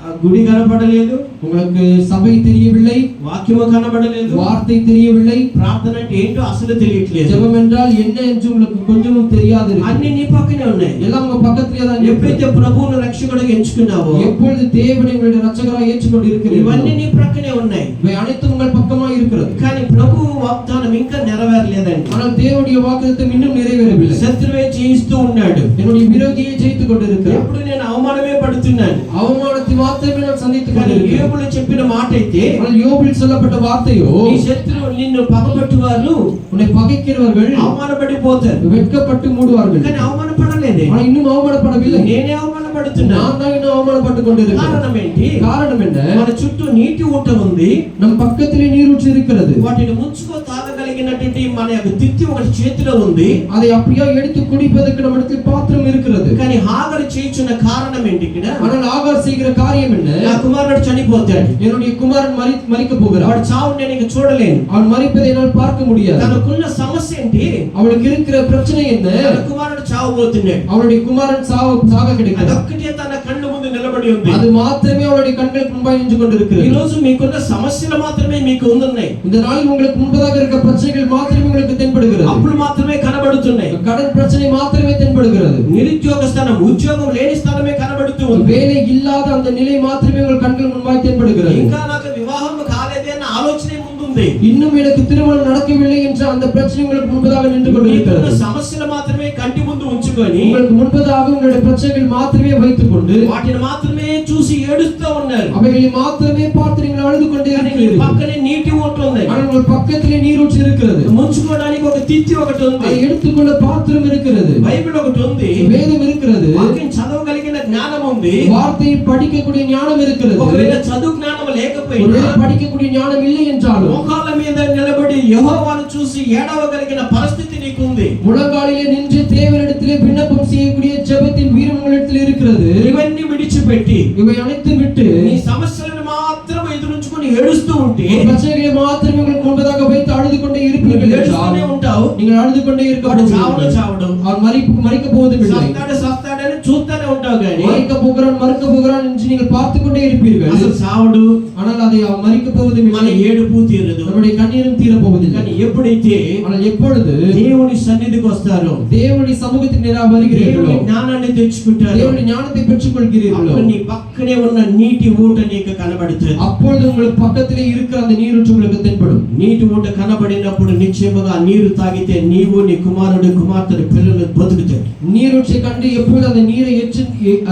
ఆ గుడి కనపడలేదు, உங்களுக்கு சபை தெரியவில்லை, వాక్యము కనబడలేదు, வார்த்தை தெரியவில்லை, ప్రార్థన అంటే ఏంటో అసలు తెలియట్లేదు. ஜெபம் என்றால் என்ன என்று உங்களுக்கு கொஞ்சமும் தெரியாது இருக்கு. అన్ని నీ పక్కనే ఉన్నాయి. எல்லாம் உங்க பக்கத்திலே தான் இருக்கு. ఎప్పుడైతే ప్రభువును రక్షకుడిగా ఎంచుకున్నావో, எப்பொழுது தேவனை உங்களுடைய இரட்சகராக ஏற்றுக்கொண்டு இருக்கிறீர்களோ, ఇవన్నీ నీ ప్రక్కనే ఉన్నాయి. இவை அனைத்தும் உங்கள் பக்கமாக இருக்கிறது. కానీ ప్రభువు వాగ్దానం ఇంకా నెరవేరలేదండి. ஆனால் தேவனுடைய வாக்குத்தத்தம் இன்னும் நிறைவேறவில்லை. శత్రువే జయిస్తూ ఉన్నాడు. என்னுடைய விரோதியை ஜெயித்துக் கொண்டிருக்கிறார். ఎప్పుడు నేను అవమానమే పడుతున్నాను. அவமானத்தை மாத்திரமே நான் சந்தித்துக் కానీ கொண்டிருக்கிறேன். యోబులు చెప్పిన మాట అయితే, ஆனால் யோபில் சொல்லப்பட்ட வார்த்தையோ, నీ శత్రువు నిన్ను పగబట్టువారు உன்னை பகைக்கிறவர்கள் అవమానపడిపోతారు. வெட்கப்பட்டு மூடுவார்கள். కానీ అవమానపడలేదే, ஆனால் இன்னும் அவமானப்படவில்லை. నేనే అవమానపడుతున్నా. நான் தான் இன்னும் அவமானப்பட்டுக் கொண்டிருக்கிறேன். కారణం ఏంటి? காரணம் என்ன? మన చుట్టూ నీటి ఊట ఉంది. நம் பக்கத்திலே நீரூற்று இருக்கிறது. వాటిని ముంచుకో తాగగలిగినటువంటి మన యొక్క తిత్తి ఒకటి చేతిలో ఉంది. அதை அப்படியே எடுத்து குடிப்பதற்கு நம்மிடத்தில் பாத்திரம் இருக்கிறது. కానీ హాగరు చేయుచున్న కారణం ఏంటి? ఇక్కడ ஆனால் ஆகார் செய்கிற காரியம் என்ன? నా కుమారుడు చనిపోతాడు, என்னுடைய குமாரன் மரிக்க போகிறார். వాడు చావు నేను ఇక చూడలేను. அவன் மரிப்பதை என்னால் பார்க்க முடியாது. తనకున్న సమస్య ఏంటి? அவளுக்கு இருக்கிற பிரச்சனை என்ன? తన కుమారుడు చావబోతున్నాడు. அவளுடைய குமாரன் சாக கிடைக்கிறார். అదొక్కటే తన కళ్ళు ముందు నిలబడి ఉంది. அது மாத்திரமே அவளுடைய கண்களுக்கு முன்பாக நின்று ఈ கொண்டிருக்கிறது. రోజు మీకున్న సమస్యలు మాత్రమే మీకు ఉన్నాయి. இந்த நாளில் உங்களுக்கு முன்பதாக இருக்க பிரச்சனைகள் மாத்திரமே உங்களுக்கு தென்படுகிறது. అప్పులు మాత్రమే కనబడుతున్నాయి. கடன் பிரச்சனை மாத்திரமே தென்படுகிறது. నిరుద్యోగ స్థానం, ఉద్యోగం లేని స్థానమే కనబడుతూ ఉంది. வேலை இல்லாத அந்த நிலை மாத்திரமே உங்கள் கண்கள் முன்பாக தென்படுகிறது. ఇంకా నాకు వివాహం కాలేదే అన్న ఆలోచనే ముందుంది. இன்னும் எனக்கு திருமணம் நடக்கவில்லை என்ற அந்த பிரச்சனை உங்களுக்கு முன்பதாக நின்று మీకున్న கொண்டிருக்கிறது. సమస్యలు మాత్రమే కంటి ముందు ఉంచుకొని உங்களுக்கு முன்பதாக உங்களுடைய பிரச்சனைகள் மாத்திரமே வைத்துக் கொண்டு వాటిని మాత్రమే చూసి ఏడుస్తూ ఉన్నారు. அவைகளை மாத்திரமே பார்த்து நீங்கள் அழுது கொண்டே కానీ మీ இருக்கிறீர்கள். పక్కనే నీటి ఓటు ఉంది. ஆனால் உங்கள் பக்கத்திலே நீரூற்று இருக்கிறது. ముంచుకోవడానికి ఒక తిత్తి ఒకటి ఉంది. அதை எடுத்துக்கொள்ள பாத்திரம் இருக்கிறது. బైబిల్ ఒకటి ఉంది. வேதம் இருக்கிறது. వాక్యం చదవగలిగిన జ్ఞానం ఉంది. வார்த்தையை படிக்கக்கூடிய ஞானம் இருக்கிறது. ఒకవేళ చదువు జ్ఞానం లేకపోయినా ஒருவேளை படிக்கக்கூடிய ஞானம் இல்லை என்றாலும் మోకాళ్ళ మీద నిలబడి యెహోవాను చూసి ఏడవగలిగిన పరిస్థితి నీకుంది. முழங்காலிலே நின்று தேவனிடத்திலே விண்ணப்பம் செய்யக்கூடிய ஜெபத்தின் வீரம் உங்களிடத்தில் இருக்கிறது. ఇవన్నీ విడిచిపెట్టి இவை அனைத்தும் விட்டு నీ సమస్యలను మాత్రం ఎదురించుకొని ఏడుస్తూ ఉంటే பிரச்சனைகளை மாத்திரமே உங்களுக்கு முன்பதாக வைத்து அழுது கொண்டே இருப்பீர்கள் ఏడుస్తూనే என்றால் ఉంటావు. நீங்கள் அழுது கொண்டே இருக்க వాడు போகிறீர்கள். చావడు அவன் மறிக்க போவதுமில்லை. సస్తాడని చూస్తూనే ఉంటావు. కానీ மறிக்க போகிறான் என்று நீங்கள் பார்த்து கொண்டே இருப்பீர்கள். అసలు చావడు. ஆனால் அதை அவன் மறிக்க మన போவதுமில்லை. ఏడుపు తీరదు. நம்முடைய கண்ணீரும் தீர போவதில்லை. కానీ ఎప్పుడైతే ஆனால் எப்பொழுது దేవుని సన్నిధికి వస్తారో, தேவனுடைய சமூகத்துக்கு நேராக வருகிறீர்களோ, దేవుని జ్ఞానాన్ని తెచ్చుకుంటారో, தேவனுடைய ஞானத்தை பெற்றுக் கொள்கிறீர்களோ, అప్పుడు నీ పక్కనే ఉన్న నీటి ఊట నీకు కనబడుతుంది. அப்பொழுது உங்களுக்கு பக்கத்திலே இருக்கிற அந்த நீரூற்று உங்களுக்கு தென்படும். నీటి ఊట కనబడినప్పుడు నిశ్చయముగా నీరు తాగితే నీవు నీ కుమారుడు కుమార్తె పిల్లలు బతుకుతారు. நீரூற்றை கண்டு எப்பொழுது அந்த நீரை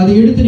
அதை எடுத்து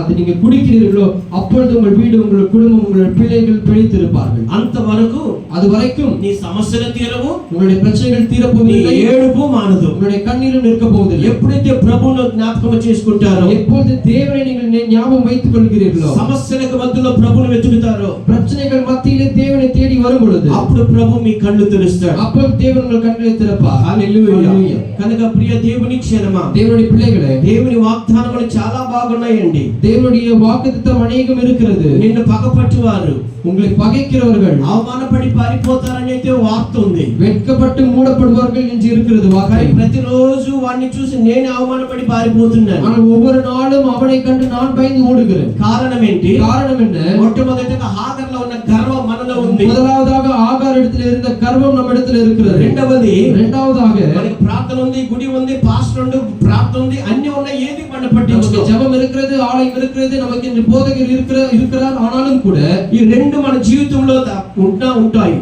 அதை நீங்க குடிக்கிறீர்களோ, அப்பொழுது உங்கள் வீடு, உங்கள் குடும்பம், உங்கள் பிள்ளைகள் பிழைத்திருப்பார்கள். అంతవరకు அது வரைக்கும் నీ సమస్యలు తీరవు, உங்களுடைய பிரச்சனைகள் నీ தீரப்போவதில்லை, ఏడుపు మానదు. உங்களுடைய கண்ணீரும் நிற்க போவதில்லை. ఎప్పుడైతే ప్రభువును జ్ఞాపకం చేసుకుంటారో, எப்பொழுது தேவனை நீங்கள் ஞாபகம் வைத்துக் கொள்கிறீர்களோ, సమస్యలకు మధ్యలో ప్రభువును వెతుకుతారో, பிரச்சனைகள் மத்தியிலே தேவனை தேடி வரும் பொழுது అప్పుడు ప్రభు మీ కళ్ళు తెరుస్తాడు. அப்பொழுது தேவன் உங்கள் கண்களை திறப்பார். హల్లెలూయా. హల్లెలూయా. కనుక ప్రియ దేవుని క్షణమా, தேவனுடைய பிள்ளைகளே, దేవుని వాగ్దానములు చాలా బాగున్నాయండి. தேவனுடைய வாக்குத்தத்தம் அநேகம் இருக்கிறது. నిన్ను పగపట్టువారు, உங்களை பகைக்கிறவர்கள் అవమానపడి పారిపోతారని అయితే వార్త ఉంది. வெட்கப்பட்டு மூடப்படுவார்கள் என்று இருக்கிறது வார்த்தை. కానీ ప్రతిరోజు వాడిని చూసి నేను అవమానపడి పారిపోతున్నాను. ஆனால் ஒவ்வொரு நாளும் அவனை கண்டு நான் பயந்து ஓடுகிறேன். కారణం ఏంటి? காரணம் என்ன? మొట్టమొదటిగా హాగర్లో ఉన్న గర్వం మనలో ఉంది. முதலாவதாக ஆகார் இடத்தில் இருந்த கர்வம் நம்ம இடத்தில் இருக்கிறது. రెండవది இரண்டாவதாக మనకి ప్రార్థన ఉంది, గుడి ఉంది, పాస్టర్ ఉంది, ప్రార్థన ఉంది, అన్ని ఉన్నాయి. ఏది మన நமக்கு పట్టించుకో. ஜெபம் இருக்கிறது, ஆலயம் இருக்கிறது, நமக்கு இந்த போதகர் இருக்கிறார். ஆனாலும் கூட ఈ రెండు మన జీవితంలో ఉంటాయి.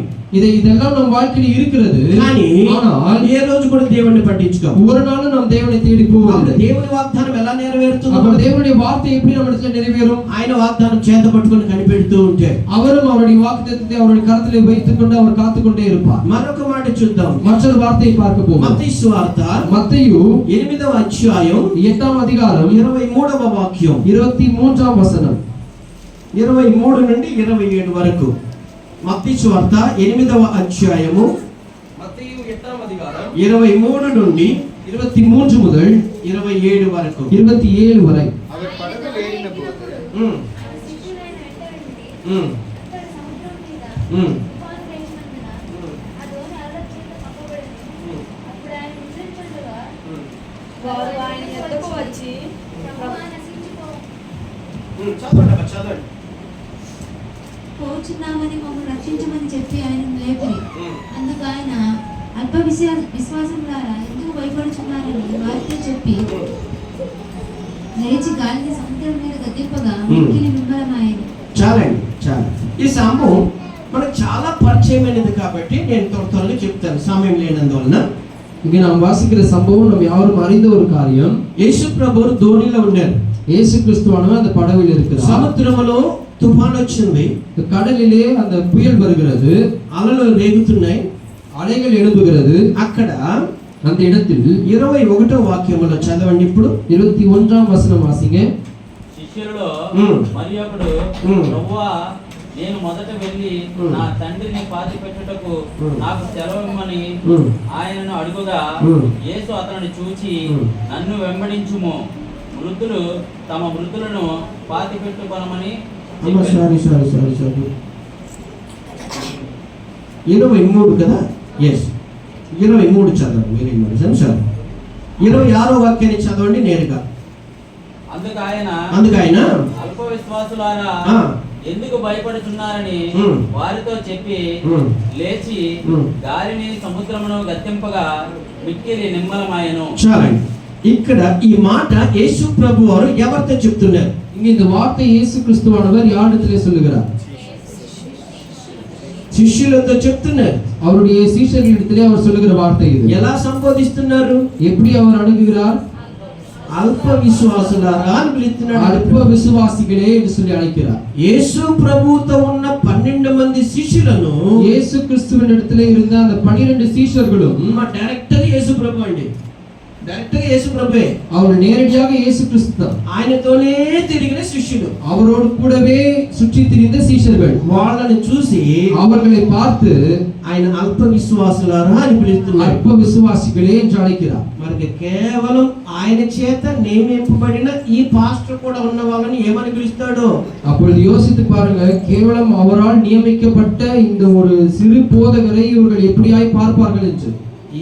இதெல்லாம் நம் வாழ்க்கையில் இருக்கிறது. కానీ ஆனால் ఏ రోజు కూడా దేవుణ్ణి పట్టించుకో. ஒரு நாளும் நாம் தேவனை தேடி போவதில்லை. దేవుని వాగ్దానం ఎలా నెరవేరుతుందో, அப்ப தேவனுடைய வார்த்தை எப்படி நம்மிடத்தில் நிறைவேறும்? ఆయన వాగ్దానం చేత పట్టుకొని కనిపెడుతూ ఉంటే அவரும் அவருடைய வாக்குத்தத்தத்தை அவருடைய கரத்திலே வைத்துக் கொண்டு அவர் காத்துக்கொண்டே இருப்பார். మరొక మాట చూద్దాం. மற்றொரு வார்த்தையை பார்க்க போவோம். మత్తయి సువార్త மத்தேயு 8వ అధ్యాయం 8ஆம் அதிகாரம் 23వ వాక్యం, 23ஆம் வசனம் 23 నుండి 27 వరకు. మత్తయి సువార్త 8వ అధ్యాయము மத்தேயு 8ஆம் அதிகாரம் 23 నుండి 23 முதல் 27 వరకు. 27 வரை. அவர் படவில் ஏறின போது ఉమ్, శిష్యులైన వెంటబడింది. ఉమ్, అక్కడ సముద్రం మీద ఉమ్, తుఫాను లేచినందున ఆ దోణి అలల చేత కప్పబడింది. అప్పుడు ఆయన నిద్రించుండగా వారు ఆయన యొద్దకు వచ్చి ప్రభువా నశించిపో ఉమ్, చదవండి అమ్మా, చదవండి. పోచున్నామని మమ్మల్ని రక్షించమని చెప్పి ఆయన లేపిరి. ఉమ్, అందుకు ఆయన అల్ప విశ్వాసం ద్వారా ఎందుకు భయపడుచున్నారని వారితో చెప్పి లేచి గాలిని సముద్రం మీద గద్దింపగా మిక్కిలి నిమ్మలమాయెను. చాలండి, చాలా. ఈ సంభవం మనకు చాలా పరిచయమైనది కాబట్టి నేను త్వరగా చెప్తాను, సమయం లేనందువలన. இங்கே நாம் வாசிக்கிற சம்பவம் நாம் யாரும் அறிந்த ஒரு காரியம். యేసు ప్రభువు ధోనిలో ఉన్నారు. இயேசு கிறிஸ்துவானவர் அந்த படவில் இருக்கிறார். సముద్రములో తుఫాన్ వచ్చింది, கடலிலே அந்த புயல் வருகிறது, అలలు రేగుతున్నాయి. அலைகள் எழும்புகிறது. అక్కడ அந்த இடத்தில் 21వ వాక్యములో చదవండి ఇప్పుడు. 21ஆம் వచనం వాసిங்க. శిష్యులలో ఉమ్. మరి ఒకడు, ఉమ్. ప్రభువా నేను మొదట వెళ్ళి ఉమ్. నా తండ్రిని పాతి పెట్టుటకు ఉమ్. నాకు సెలవిమ్మని ఉమ్. ఆయనను అడుగుగా ఉమ్. యేసు అతనిని చూచి ఉమ్. నన్ను వెంబడించుము, వృద్ధులు తమ వృద్ధులను పాతి పెట్టుకొనమని అమ్మ, చెప్పాను. సారీ 23 కదా. ఎస్, 23 చదవండి. మీరు 26వ వాక్యాన్ని చదవండి నేరుగా. అందుకు ఆయన ఆయన అల్ప విశ్వాసులారా ఆ. ఎందుకు భయపడుతున్నారని ఉమ్. వారితో చెప్పి ఉమ్. లేచి ఉమ్. గాలిని సముద్రమును గద్దింపగా మిక్కిలి నిమ్మలమాయెను. చాలండి. ఇక్కడ ఈ మాట యేసు ప్రభు వారు ఎవరితో చెప్తున్నారు? இங்கே இந்த வார்த்தை இயேசு கிறிஸ்துவானவர் யாரிடத்திலே சொல்லுகிறார்? శిష్యులతో చెప్తున్నారు. அவருடைய சீஷர்களிடத்திலே அவர் சொல்லுகிற வார்த்தை இது. ఎలా సంబోధిస్తున్నారు? எப்படி அவர் அணுகுகிறார்? అల్ప విశ్వాసులారా అని పిలుస్తున్నాడు. அல்ப விசுவாசிகளே என்று சொல்லி அழைக்கிறார். యేసు ప్రభువుతో ఉన్న 12 మంది శిష్యులను இயேசு கிறிஸ்துவின் இடத்திலே இருந்த அந்த 12 சீஷர்களும் డైరెక్ట్ గా యేసు ప్రభు అండి. డైరెక్ట్ గా యేసు ప్రభువే. அவர் நேரடியாக இயேசு கிறிஸ்து தான். ఆయనతోనే తిరిగిన శిష్యులు, அவரோடு கூடவே சுற்றி திரிந்த சீஷர்கள். వాళ్ళని చూసి அவர்களை பார்த்து ఆయన అల్ప విశ్వాసులారా అని పిలుస్తున్నారు. அல்ப விசுவாசிகளே என்று அழைக்கிறார். మరి కేవలం ఆయన చేత నియమింపబడిన ఈ పాస్టర్ కూడా ఉన్న వాళ్ళని ఏమని పిలుస్తాడు? அப்பொழுது யோசித்து பாருங்க, கேவலம் அவரால் நியமிக்கப்பட்ட இந்த ஒரு சிறு போதகரை இவர்கள் எப்படியாய் பார்ப்பார்கள் என்று.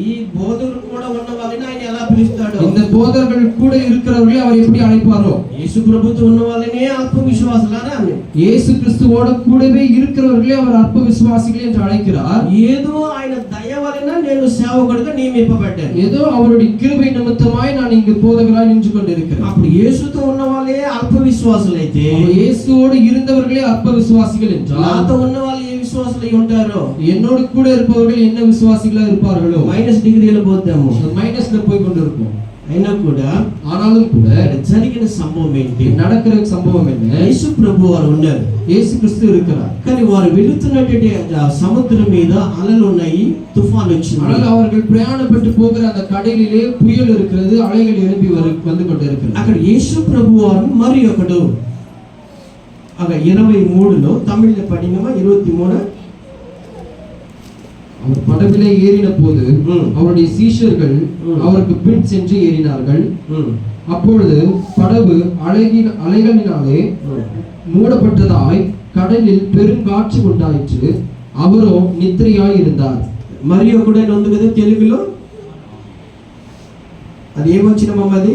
ఈ బోధకులు కూడా ఉన్న వాళ్ళని ఆయన ఎలా పిలుస్తాడు? இந்த போதகர்கள் கூட இருக்கிறவர்களை அவர் எப்படி அழைப்பாரோ? యేసు ప్రభుతో ఉన్న వాళ్ళనే అల్ప విశ్వాసులారా అని. இயேசு கிறிஸ்துவோட கூடவே இருக்கிறவர்களே அவர் அற்ப விசுவாசிகள் என்று அழைக்கிறார். ఏదో ఆయన దయ వలన నేను సేవకుడిగా నియమింపబడ్డాను. ஏதோ அவருடைய கிருபை நிமித்தமாய் நான் இங்கு போதகராய் நின்று கொண்டிருக்கிறேன். అప్పుడు యేసుతో ఉన్న వాళ్ళే అల్ప విశ్వాసులైతే இயேசுவோடு இருந்தவர்களே அற்ப விசுவாசிகள் என்றால் నాతో ఉన్న వాళ్ళు ఏ విశ్వాసులై ఉంటారో? என்னோடு கூட இருப்பவர்கள் என்ன விசுவாசிகளா இருப்பார்களோ? మైనస్ డిగ్రీలో పోతాము, மைனஸ்ல போய் கொண்டிருப்போம். అయినా కూడా ஆனாலும் கூட జరిగిన సంభవం ఏంటి? நடக்கிற சம்பவம் என்ன? యేసు ప్రభు వారు ఉన్నారు, இயேசு கிறிஸ்து இருக்கிறார். కానీ వారు వెళుతున్నటువంటి సముద్రం మీద అలలు ఉన్నాయి, తుఫాన్ వచ్చింది. ஆனால் அவர்கள் பிரயாணப்பட்டு போகிற அந்த கடலிலே புயல் இருக்கிறது, அலைகள் எழும்பி வந்து கொண்டிருக்கிறது. అక్కడ యేసు ప్రభు వారు మరి ఒకడు அங்க 23లో தமிழ்ல படிங்கமா 23. அவர் படவிலே ஏறின போது அவருடைய சீஷர்கள் அவருக்கு பின் சென்று ஏறினார்கள். அப்பொழுது படகு அலைகளினாலே மூடப்பட்டதாய் கடலில் பெருங்காற்று உண்டாயிற்று. அவரோ நித்திரையாய் இருந்தார். మరి ఒకడైనా ఉంది కదా తెలుగులో, అది ఏమొచ్చినమ్మా? అది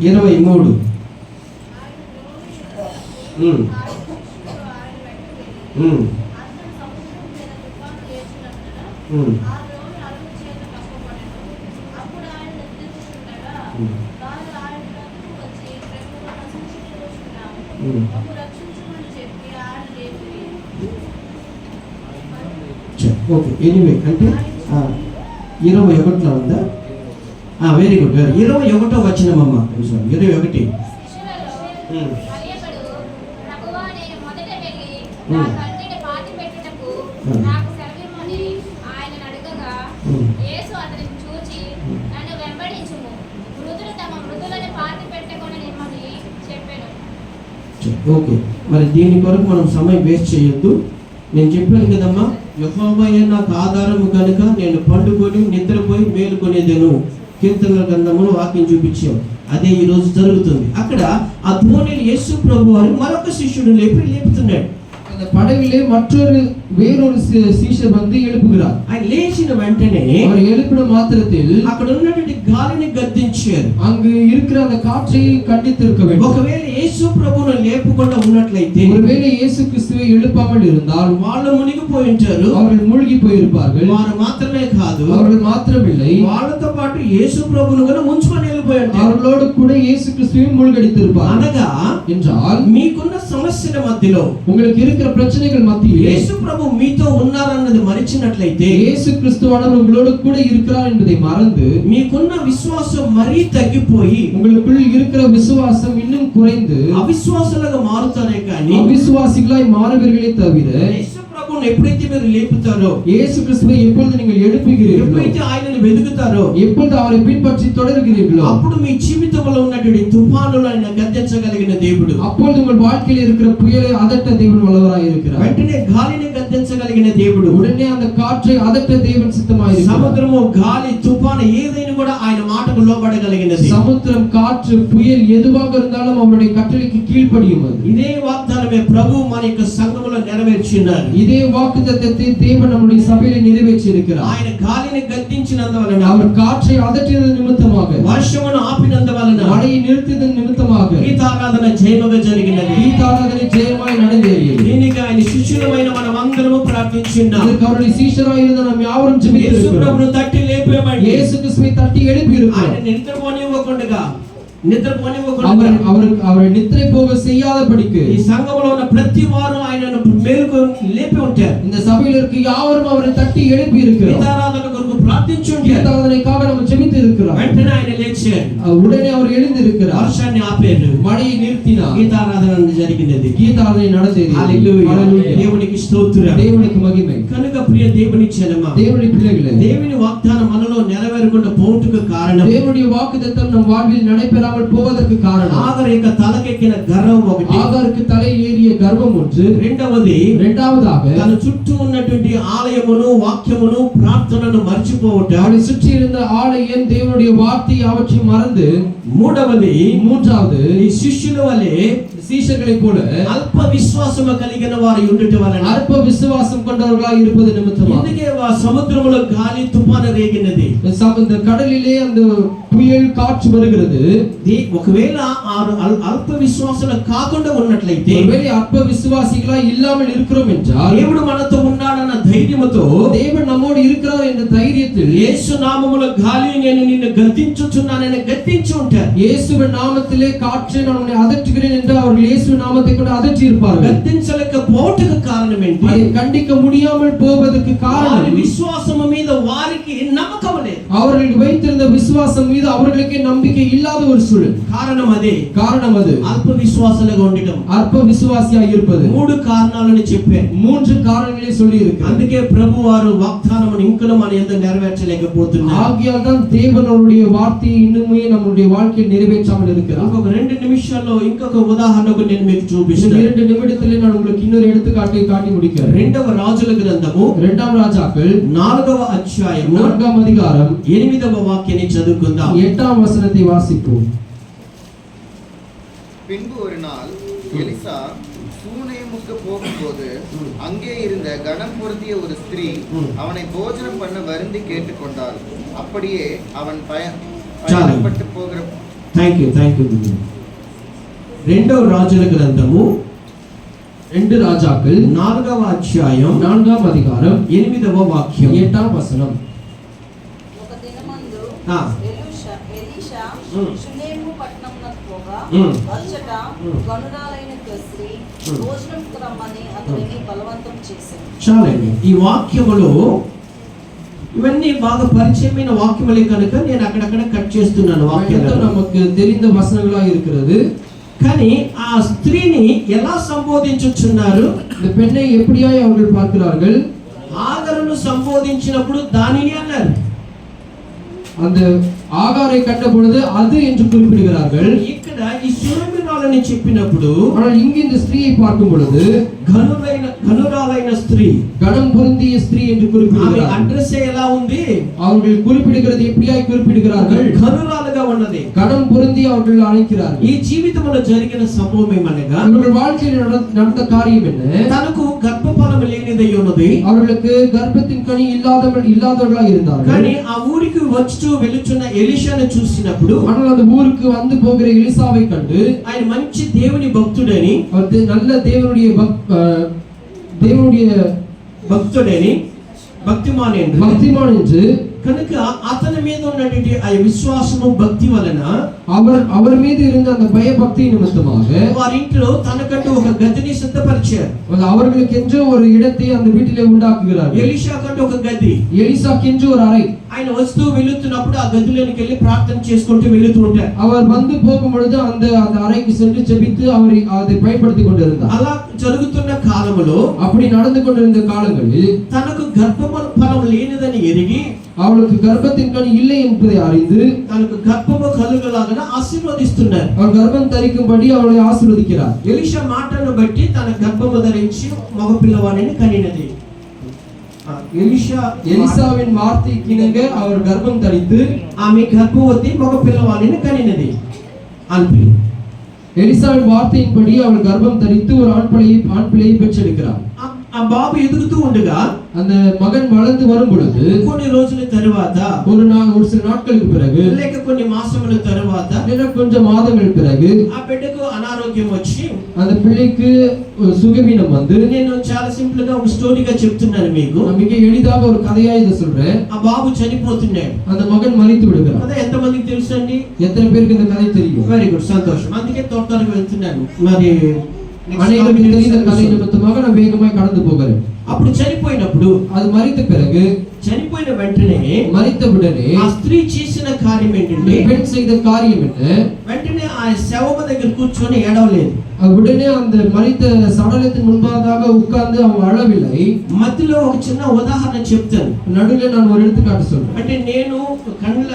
23. ఓకే ఎనీవే అంటే 21లో ఉందా? Very good. 21వ వచనమమ్మ. 21. శిష్యులలో మరియొకడు, ప్రభువా, నేను మొదట వెళ్ళి నా తండ్రిని పాతిపెట్టుటకు నాకు సెలవిమ్మని ఆయనను అడగగా, యేసు అతనిని చూచి, నన్ను వెంబడించుము, మృతులు తమ మృతులను పాతిపెట్టుకొననిమ్మని చెప్పెను. ఓకే, మరి దీని కొరకు మనం సమయం వేస్ట్ చేయొద్దు. నేను చెప్పాను కదమ్మా, యెహోవాయే నాకు ఆధారము కనుక నేను పండుకొని నిద్రపోయి మేలుకొనేదెను. కీర్తనల గ్రంథములో వాక్యం చూపించాం. అదే ఈ రోజు జరుగుతుంది. అక్కడ ఆ ధోనిని యేసు ప్రభు వారు మరొక శిష్యుడు లేపుతున్నాడు. அந்த படகிலே வேறொரு சீஷர் வந்து எழுப்புகிறார். ఆయన లేచిన వెంటనే அவர் எழுப்பின மாத்திரத்தில் అక్కడ ఉన్నటువంటి గాలిని గద్దించారు. அங்கு இருக்கிற அந்த காற்றை கண்டித்திருக்க வேண்டும். ఒకవేళ యేసు ప్రభువును లేపకుండా ఉన్నట్లయితే, ஒருவேளை இயேசு கிறிஸ்துவை எழுப்பாமல் இருந்தால் వాళ్ళు మునిగిపోయి ఉంటారు. அவர்கள் மூழ்கி போயிருப்பார்கள். వారు మాత్రమే కాదు, அவர்கள் మాత్రமில்லை, వాళ్ళతో పాటు యేసు ప్రభువును కూడా ముంచుకొని వెళ్ళిపోయి ఉంటారు. அவர்களோடு கூட இயேசு கிறிஸ்துவையும் மூழ்கடித்திருப்பார்கள். అనగా என்றால் మీకున్న సమస్యల మధ్యలో, உங்களுக்கு இருக்கிற பிரச்சனைகள் மத்தியிலே యేసు ప్రభు మీతో ఉన్నారన్నది మరిచినట్లయితే, இயேசு கிறிஸ்துவானவர் உங்களோடு கூட இருக்கிறார் என்பதை மறந்து మీకున్న విశ్వాసం మరీ తగ్గిపోయి உங்களுக்குள் இருக்கிற விசுவாசம் இன்னும் குறைந்து అవిశ్వాసులుగా మారుతారే కానీ அவிசுவாசிகளாய் மாறுவீர்களே தவிர, యేసు ప్రభువును ఎప్పుడైతే మీరు లేపుతారో, இயேசு கிறிஸ்துவை எப்பொழுது நீங்கள் எழுப்புகிறீர்களோ, ఎప్పుడైతే ఆయనను వెతుకుతారో, எப்பொழுது அவரை பின்பற்றி தொடர்கிறீர்களோ, అప్పుడు మీ జీవితంలో ఉన్నటువంటి తుఫానులు ఆయన గద్దించగలిగిన దేవుడు. அப்பொழுது உங்கள் வாழ்க்கையில் இருக்கிற புயலை அதட்ட தேவன் வல்லவராய் இருக்கிறார். వెంటనే గాలిని గద్దించగలిగిన దేవుడు. உடனே அந்த காற்றை அதட்ட தேவன் சித்தமாய் இருக்கிறார். సముద్రము, గాలి, తుఫాను ఏదైనా కూడా ఆయన మాటకు లోబడగలిగినది. சமுத்திரம், காற்று, புயல் எதுவாக இருந்தாலும் அவருடைய கட்டளைக்கு கீழ்ப்படியும். அது ఇదే వాగ్దానమే ప్రభు మన యొక్క సంఘములో నెరవేర్చున్నారు. இதே வாக்குத்தத்தத்தை தேவன் நம்முடைய சபையிலே நிறைவேற்றி இருக்கிறார். ఆయన గాలిని గద్దించినందువలన, அவர் காற்றை அதட்டினது நிமித்தமாக, వర్షమును ఆపినందువలన, மழையை நிறுத்தியதன் நிமித்தமாக గీతారాధన జయముగా జరిగినది. கீதாராதனை ஜெயமாய் நடந்தேறியது. దీనికి ఆయన శిష్యులమైన మనం అందరము ప్రార్థించున్నాం. அதற்கு அவருடைய சீஷராய் இருந்த நாம் யாவரும் యేసు ஜெபித்திருக்கிறோம். ప్రభువును తట్టి లేపేమండి. இயேசு கிறிஸ்துவை தட்டி எழுப்பி ఆయన இருக்கிறோம். నిద్రపోనివ్వకుండా அவரை நித்திரை போக செய்யாதபடிக்கு ఈ సంఘములో ఉన్న ప్రతి వారు ఆయనను మేలుకొని లేపి ఉంటారు. இந்த சபையில் இருக்க யாவரும் அவரை தட்டி எழுப்பி இருக்கிறோம். గీతారాధన కొరకు ప్రార్థించి ఉంటారు. கீதாராதனைக்காக நம்ம ஜெபித்து இருக்கிறோம். వెంటనే ఆయన లేచారు. உடனே அவர் எழுந்திருக்கிறார். వర్షాన్ని ఆపారు. மழையை நிறுத்தினார். గీతారాధన జరిగినది. கீதாராதனை நடந்தது. హల్లెలూయా. హల్లెలూయా. దేవునికి స్తోత్రం. தேவனுக்கு மகிமை. కనుక ప్రియ దేవుని జనమా, தேவனுடைய பிள்ளைகளே, దేవుని వాగ్దానం మనలో నెరవేరకుండా పోవుటకు కారణం, தேவனுடைய வாக்குத்தத்தம் நம் வாழ்வில் நடைபெறாமல் போவதற்கு காரணம், ఆగర్ యొక్క తలకెక్కిన గర్వం ఒకటి, ஆகாருக்கு தலையில் ஏறிய கர்வம் ஒன்று, రెండవది இரண்டாவதாக తన చుట్టూ ఉన్నటువంటి ఆలయమును, వాక్యమును, ప్రార్థనను మర్చిపోవటం, அவரை சுற்றி இருந்த ஆலயம், தேவனுடைய வார்த்தை அவற்றை மறந்து, మూడవది மூன்றாவது ఈ శిష్యుల వలె சீஷர்களைப் போல అల్ప విశ్వాసము కలిగిన వారు ఉండుట వలన, அற்ப விசுவாசம் கொண்டவர்களாய் இருப்பது நிமித்தமாக, అందుకే సముద్రములో గాలి తుఫాను రేగినది. இந்த கடலிலே அந்த புயல் காற்று வருகிறது. ఒకవేళ అల్ప విశ్వాసులు కాకుండా ఉన్నట్లయితే, ஒருவேளை அற்ப விசுவாசிகளாய் இல்லாமல் இருக்கிறோம் என்றால், దేవుడు మనతో ఉన్నాడన్న ధైర్యముతో, தேவன் நம்மோடு இருக்கிறார் என்ற தைரியத்தில், యేసు నామములో గాలి నేను నిన్ను గద్దించుచున్నానని గద్దించి ఉంటారు. இயேசுவின் நாமத்திலே காற்றை நான் உன்னை அதட்டுகிறேன் என்று அவர்கள் இயேசுவின் நாமத்தை கொண்டு அதட்டி இருப்பார்கள். గద్దించలేకపోవటకు కారణం ఏంటి? அதை கண்டிக்க முடியாமல் போவதற்கு వారి காரணம், విశ్వాసము మీద వారికి నమ్మకం లేదు. அவர்கள் வைத்திருந்த விசுவாசம் மீது அவர்களுக்கே நம்பிக்கை இல்லாத ஒரு சூழல். కారణం అదే, காரணம் அது అల్ప విశ్వాసులుగా ఉండటం. அற்ப விசுவாசியாய் இருப்பது. 3 కారణాలను చెప్పారు. 3 காரணங்களை சொல்லி இருக்கிறார். అందుకే ప్రభు వారు వాగ్దానమును ఇంకను మన యందు నెరవేర్చలేకపోతున్నారు. ஆகையால் தான் தேவன் அவருடைய வார்த்தையை இன்னுமே நம்முடைய வாழ்க்கையில் நிறைவேற்றாமல் இருக்கிறார். ఇంకొక 2 నిమిషాల్లో ఇంకొక ఉదాహరణకు నేను మీకు చూపిస్తాను. 2 நிமிடத்திலே நான் உங்களுக்கு இன்னொரு எடுத்துக்காட்டை காட்டி முடிக்கிறேன். 2వ రాజుల గ్రంథము 2 రాజாக்கள் 4వ అధ్యాయము 4 அதிகாரம் 8వ వాక్యాన్ని చదువుకుందాం. 8 வசனத்தை வாசிப்போம். பின்பு ஒரு நாள் எலிசா சூனேமுக்கு போகும்போது அங்கே இருந்த கனம் பொருந்திய ஒரு ஸ்திரீ அவனை போஜனம் பண்ண வருந்தி கேட்டுக்கொண்டாள். அப்படியே அவன் பயணப்பட்டு போகிற థ్యాంక్ యూ 2వ రాజుల గ్రంథము 2 ராஜாக்கள் 4వ అధ్యాయం 4 அதிகாரம் 8వ వాక్యం. 8 వசనం. ఒక దినమందు ఆ. ఎలీషా షునేము పట్టణమునకు పోగా అచ్చట గనురాలైన ఒక స్త్రీ భోజనంకు రమ్మని అతనిని బలవంతం చేశాను. చాలండి. ఈ వాక్యములో ఇవన్నీ బాగా పరిచయమైన వాక్యములే కనుక నేను అక్కడక్కడ కట్ చేస్తున్నాను వాక్యాలు. நமக்கு தெரிந்த வசனங்களா இருக்கிறது. కానీ ఆ స్త్రీని ఎలా సంబోధించుచున్నారు? இந்த பெண்ணை எப்படியாய் அவர்கள் பார்க்கிறார்கள்? ఆగరును సంబోధించినప్పుడు దానిని అన్నారు. அந்த ஆகாரை கண்ட பொழுது அது என்று குறிப்பிடுகிறார்கள். ఇక్కడ ఈ సురభిరాలని చెప్పినప్పుడు ஆனால் இங்கு இந்த ஸ்திரீயை பார்க்கும் பொழுது కనురాలైన స్త్రీ, கணம் பொருந்திய ஸ்திரீ என்று குறிப்பிடுகிறார்கள். అడ్రస్ ఎలా ఉంది? அவர்கள் குறிப்பிடுகிறது எப்படியாய் குறிப்பிடுகிறார்கள்? కనురాలుగా ఉన్నది. கணம் பொருந்தி அவர்கள் அழைக்கிறார்கள். ఈ జీవితంలో జరిగిన సంభవం ఏమనగా அவர்கள் வாழ்க்கையில் நடந்த காரியம் என்ன? తనకు గర్భఫలం లేనిదై ఉన్నది. அவர்களுக்கு கர்ப்பத்தின் கனி இல்லாதவர்களாக இருந்தார்கள். కానీ ఆ ఊరికి వచ్చుచూ వెలుచున్న ఎలీషాను చూసినప్పుడు, ஆனால் அந்த ஊருக்கு வந்து போகிற எலிசாவை கண்டு ఆయన మంచి దేవుని భక్తుడని, அவர் நல்ல தேவனுடைய భక్తిమాన్ பக்திமான் என்று కనుక అతని మీద ఉన్నటువంటి ఆ విశ్వాసము భక్తి వలన அவர் மீது இருந்த அந்த பயபக்தி நிமித்தமாக వారింట్లో తనకంటూ ఒక గదిని సిద్ధపరిచారు. அவர்களுக்கென்று ஒரு இடத்தை அந்த வீட்டிலே உண்டாக்குகிறார். ఎలీషా కంటూ ఒక గది, எலிசாக்கென்று ஒரு அறை. ఆయన వస్తూ వెళుతున్నప్పుడు ఆ గదిలోనికి వెళ్ళి ప్రార్థన చేసుకుంటూ వెళుతూ ఉంటారు. அவர் வந்து போகும் பொழுது அந்த அறைக்கு சென்று ஜெபித்து அவர் அதை பயன்படுத்திக் கொண்டிருந்தார். అలా జరుగుతున్న కాలములో, அப்படி நடந்து கொண்டிருந்த காலங்களில் తనకు గర్భఫలం లేనిదని ఎరిగి, அவளுக்கு கர்ப்பத்தின் கனி இல்லை என்பதை அறிந்து తనకు గర్భము కలుగలాగా ఆశీర్వదిస్తున్నారు. அவர் கர்ப்பம் தரிக்கும்படி அவளை ஆசீர்வதிக்கிறார். ఎలీషా మాటను బట్టి తన గర్భము ధరించి మగ పిల్లవాడిని కనినది. எலிசாவின் வார்த்தைக்கு இணங்க அவர் கர்ப்பம் தரித்து ఆమె గర్భవతి మగ పిల్లవాడిని కనినది. అల్పి எலிசாவின் வார்த்தையின்படி அவள் கர்ப்பம் தரித்து ஒரு ஆண் பிள்ளையை பெற்றெடுக்கிறார். ఆ బాబు ఎదుగుతూ ఉండగా, அந்த மகன் வளர்ந்து வரும் பொழுது కొన్ని రోజుల తరువాత, ஒரு சில நாட்களுக்கு பிறகு, లేక కొన్ని మాసముల తరువాత, கொஞ்சம் மாதங்கள் பிறகு ఆ బిడ్డకు అనారోగ్యం వచ్చి, அந்த பிள்ளைக்கு சுகவீனம் வந்து, నేను చాలా సింపుల్ గా ఒక స్టోరీగా చెప్తున్నాను మీకు. மிக எளிதாக ஒரு கதையா இதை சொல்றேன். ఆ బాబు చనిపోతున్నాడు. அந்த மகன் மரித்து விடுகிறார். అదే ఎంత మందికి తెలుసు అండి? எத்தனை பேருக்கு இந்த கதை தெரியும்? వెరీ గుడ్, సంతోషం. అందుకే తొందరగా వెళ్తున్నాను. మరి அனைவருக்கும் தெரிந்த கதை நிமித்தமாக நான் வேகமாய் கடந்து போகிறேன். అప్పుడు చనిపోయినప్పుడు, அது மரித்த பிறகு, చనిపోయిన వెంటనే மரித்தவுடனே ఆ స్త్రీ చేసిన కార్యం ఏంటంటే, பெண் செய்த காரியம் என்ன? వెంటనే ఆ శవమ దగ్గర కూర్చొని ఏడవలేదు. உடனே அந்த மரித்த சடலத்தின் முன்பாக உட்கார்ந்து அவன் அழவில்லை. మధ్యలో ఒక చిన్న ఉదాహరణ చెప్తాను. நடுவில் நான் ஒரு எடுத்துக்காட்டு சொல்றேன். అంటే నేను కళ్ళ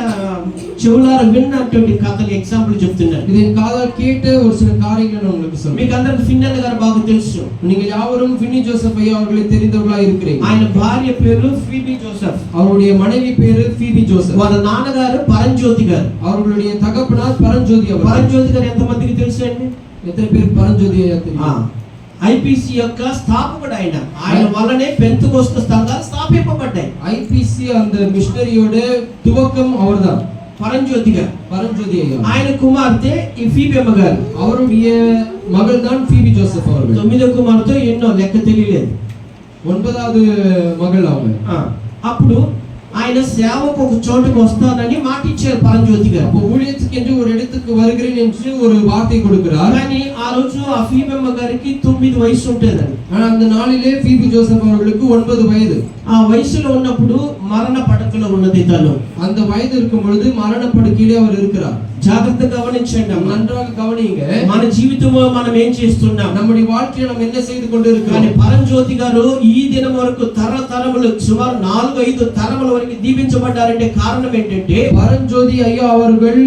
చెవులార విన్నటువంటి కథలు ఎగ్జాంపుల్ చెప్తున్నాను. இதை காதால் கேட்ட ஒரு சில காரியங்களை நான் உங்களுக்கு சொல்றேன். మీకు అందరికి ఫిన్నెల్ గారు బాగా తెలుసు. நீங்கள் யாவரும் ஃபின்னி ஜோசப் ஐயா அவர்களை தெரிந்தவர்களாக இருக்கிறீங்க. ఆయన భార్య పేరు ఫీబీ జోసెఫ్. அவருடைய மனைவி பேரு ஃபீபி ஜோசப். వాళ్ళ నాన్నగారు పరంజ్యోతి గారు. அவர்களுடைய தகப்பனார் பரஞ்சோதி அவர். పరంజ్యోతి గారు ఎంతమందికి తెలుసు అండి? எத்தனை பேருக்கு பரஞ்சோதி ஐயா தெரியும்? ఐపీసీ యొక్క స్థాపకుడు ఆయన. ఆయన వల్లనే పెంతెకోస్తు సంఘాలు స్థాపింపబడ్డాయి. ஐபிசி அந்த மிஷனரியோட துவக்கம் அவர்தான், పరంజ్యోతి గారు. பரஞ்சோதி ஐயா. ఆయన కుమార్తె ఈ ఫీబీ అమ్మ గారు. அவருடைய மகள் தான் ஃபீபி ஜோசப் அவர்கள். 9వ కుమార్తె ఎన్నో లెక్క తెలియలేదు. 9வது மகள் அவங்க. అప్పుడు ఆయన సేవకు ఒక చోటుకు వస్తానని మాట ఇచ్చారు పరంజ్యోతి గారు. அப்போ ஊழியத்துக்கு என்று ஒரு இடத்துக்கு வருகிறேன் என்று ஒரு வார்த்தை கொடுக்கிறார். కానీ ఆ రోజు ఆ ఫీబీ అమ్మ గారికి 9 వయసు ఉంటదండి. ஆனா அந்த நாளிலே ஃபீபி ஜோசப் அவர்களுக்கு 9 வயது. ఆ వయసులో ఉన్నప్పుడు మరణ పడకలో ఉన్నది తను. அந்த వయது இருக்கும் பொழுது மரண படுக்கையிலே அவர் இருக்கிறார். జాగ్రత్తగా గమనించండి. நன்றாக கவனிங்க. మన జీవితంలో మనం ఏం చేస్తున్నాం? நம்முடைய வாழ்க்கையை நாம் என்ன செய்து கொண்டிருக்கிறோம்? కానీ పరంజ్యోతి గారు ఈ దినం వరకు తరతరములు సుమారు 4-5 తరముల వరకు దీవించబడ్డారంటే కారణం ఏంటంటే, பரஞ்சோதி ஐயா அவர்கள்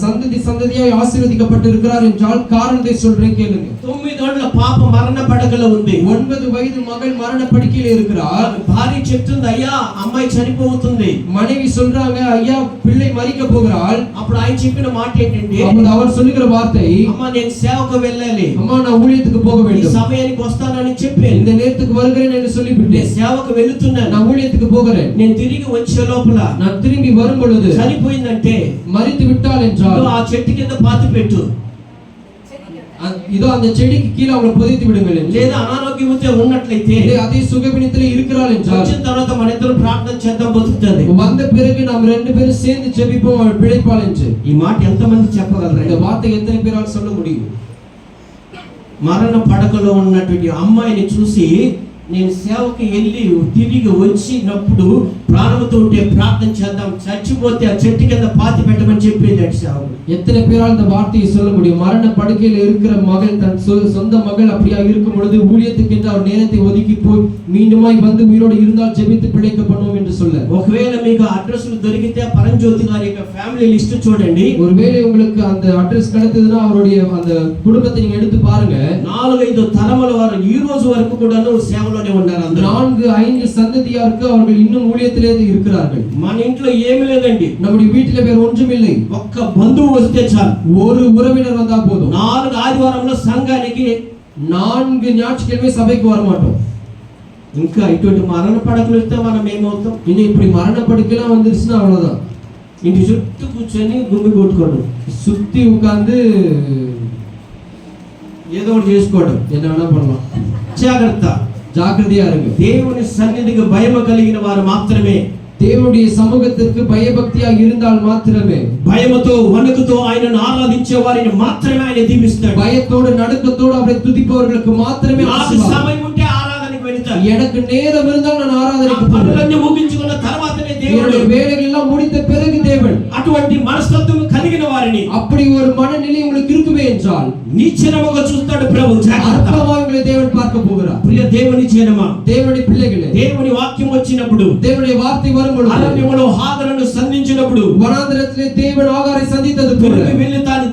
சந்ததி சந்ததியாய் ஆசீர்வதிக்கப்பட்டிருக்கிறார் என்றால் காரணத்தை சொல்றேன் கேளுங்க. 9 ఏళ్ల పాప మరణ పడకలో ఉంది. 9 வயது மகள் மரண படுக்கையில் இருக்கிறார். భార్య చెప్తుంది, అయ్యా అమ్మాయి చనిపోతుంది. மனைவி சொல்றாங்க, ஐயா பிள்ளை மரிக்க போகிறாள். అప్పుడు ఆయన చెప్పిన మాట ఏంటంటే, அப்ப அவர் சொல்லுகிற வார்த்தை, అమ్మ నేను సేవకు వెళ్ళాలి, அம்மா நான் ஊழியத்துக்கு போக ఈ வேண்டும், సమయానికి వస్తానని చెప్పి இந்த நேரத்துக்கு வருகிறேன் என்று నేను சொல்லிவிட்டேன். సేవకు వెళ్తున్నాను, நான் ஊழியத்துக்கு போகிறேன். నేను తిరిగి వచ్చే లోపల நான் திரும்பி வரும் பொழுது చనిపోయిందంటే மரித்து விட்டால் என்றால் ఆ చెట్టు కింద పాతి పెట్టు, இதோ அந்த செடிக்கு கீழே அவளை புதைத்து விடுங்கள் என்று. లేదా అనారోగ్యంతో ఉన్నట్లయితే அதே சுகவீனத்திலே இருக்கிறாள் என்றால் వచ్చిన తర్వాత మన ఇద్దరు ప్రార్థన చేద్దాం, బతుకుతుంది. வந்த பிறகு நாம் 2 பேரும் சேர்ந்து ஜெபிப்போம், அவள் பிழைப்பாள் என்று. ఈ మాట ఎంతమంది చెప్పగలరు? இந்த வார்த்தை எத்தனை பேரால் சொல்ல முடியும்? మరణ పడకలో ఉన్నటువంటి అమ్మాయిని చూసి నేను సేవకి వెళ్ళి తిరిగి వచ్చినప్పుడు ప్రాణంతో ఉంటే ప్రార్థన చేద్దాం, చచ్చిపోతే ఆ చెట్టు కింద పాతి పెట్టమని చెప్పేది సేవకుడు. எத்தனை பேரால் இந்த வார்த்தையை சொல்ல முடியும்? மரண படுக்கையில் இருக்கிற மகள் தன் சொந்த மகள் அப்படியா இருக்கும் பொழுது ஊழியத்துக்கு என்று அவர் நேரத்தை ஒதுக்கி போய் மீண்டுமாய் வந்து உயிரோடு இருந்தால் ஜெபித்து பிழைக்க பண்ணுவோம் என்று சொல்ல. ఒకవేళ మీకు అడ్రస్లు దొరికితే పరంజ్యోతి గారి యొక్క ఫ్యామిలీ లిస్ట్ చూడండి. ஒருவேளை உங்களுக்கு அந்த அட்ரஸ் கிடைத்ததுன்னா அவருடைய அந்த குடும்பத்தை நீங்க எடுத்து பாருங்க. 4-5 తరముల వారు ఈ రోజు వరకు కూడాను సేవలోనే ఉన్నారు. అందరూ 4-5 சந்ததியாருக்கு அவர்கள் இன்னும் ஊழியத்திலே இருக்கிறார்கள். మన ఇంట్లో ఏమీ లేదండి, நம்முடைய வீட்டிலே வேற ஒன்றுமில்லை. ఒక్క బంధువు వస్తే చాలు, ஒரு உறவினர் வந்தா போதும். 4 ఆదివారంలో సంఘానికి 4 ஞாயிற்றுக்கிழமை சபைக்கு வர மாட்டோம். ఇంకా ఇటువంటి మరణ పడకలు వస్తే మనం ఏమవుతాం? இன்னும் இப்படி மரண படுக்கைலாம் வந்துருச்சுன்னா அவ்வளவுதான். ఇంటి చుట్టూ కూర్చొని గుమ్మి కొట్టుకోవడం, சுத்தி உட்கார்ந்து ఏదో ఒకటి చేసుకోవడం, என்ன வேணா பண்ணலாம். జాగ్రత్త, ஜாக்கிரதையா இருங்க. దేవుని సన్నిధికి భయము కలిగిన వారు మాత్రమే, தேவனுடைய சமூகத்திற்கு பயபக்தியா இருந்தால் மாத்திரமே, భయముతో వణుకుతో ఆయనను ఆరాధించే వారిని మాత్రమే ఆయన దీవిస్తాడు. பயத்தோடு நடுக்கத்தோடு அவரை துதிப்பவர்களுக்கு மாத்திரமே నాకు ஆசீர்வாதம். సమయం ఉంటే ఆరాధనకి వెళ్తాను, எனக்கு நேரம் இருந்தால் நான் ஆராதனைக்கு போவேன். పనులన్నీ ముగించుకున్న తర్వాతనే దేవుడు, என்னுடைய வேலைகள் எல்லாம் முடித்த பிறகு தேவன். అటువంటి మనస్తత్వం కలిగిన వారిని, அப்படி ஒரு மனநிலை உங்களுக்கு இருக்குமே என்றால் నిశ్చయముగా చూస్తాడు ప్రభు. జాగ్రత్త, அற்பமாக உங்களை தேவன் பார்க்க போகிறார். ప్రియ దేవుని జనమా, தேவனுடைய பிள்ளைகளே, దేవుని వాక్యం వచ్చినప్పుడు, தேவனுடைய வார்த்தை வரும் பொழுது, అరణ్యములో హాగరును సంధించినప్పుడు, வனாந்திரத்திலே தேவன் ஆகாரை சந்தித்தது போல తిరిగి వెళ్ళి తాను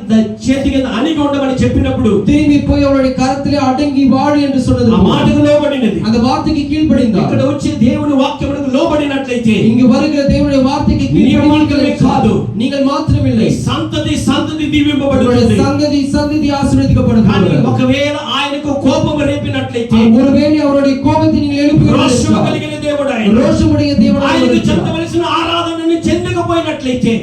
చేతి కింద అణిగి ఉండమని చెప్పినప్పుడు, திரும்பி போய் அவருடைய கரத்திலே அடங்கி வாழு என்று சொன்னது ఆ போல, మాటకు లోబడినది. அந்த వార్த்தைக்கு కీழ்పడిందాர். ఇక్కడ వచ్చే దేవుని వాక్యమునకు లోబడినట్లయితే இங்கு வருகிற தேவனுடைய வார்த்தைக்கு నీవు మాత్రమే కాదు, கீழ்ப்படினீர்கள் நீங்கள் మాత్రమిல்லை, సంతతి உங்களுடைய దీవింపబడుతుంది. சந்ததி சந்ததி కానీ ஆசீర్వదిக்கப்படுகிறது. ఒకవేళ ఆయనకు కోపం రేపినట్లయితే, ஒருவேளை அவருடைய கோபத்தை நீங்கள் రోషము எழுப்புகிறீர்கள், కలిగిన దేవుడు ఆయన, ரோஷமுடைய தேவனாக ఆయనకు இருக்கிறார். చెందవలసిన ఆరాధనని చెందకపోయినట్లయితే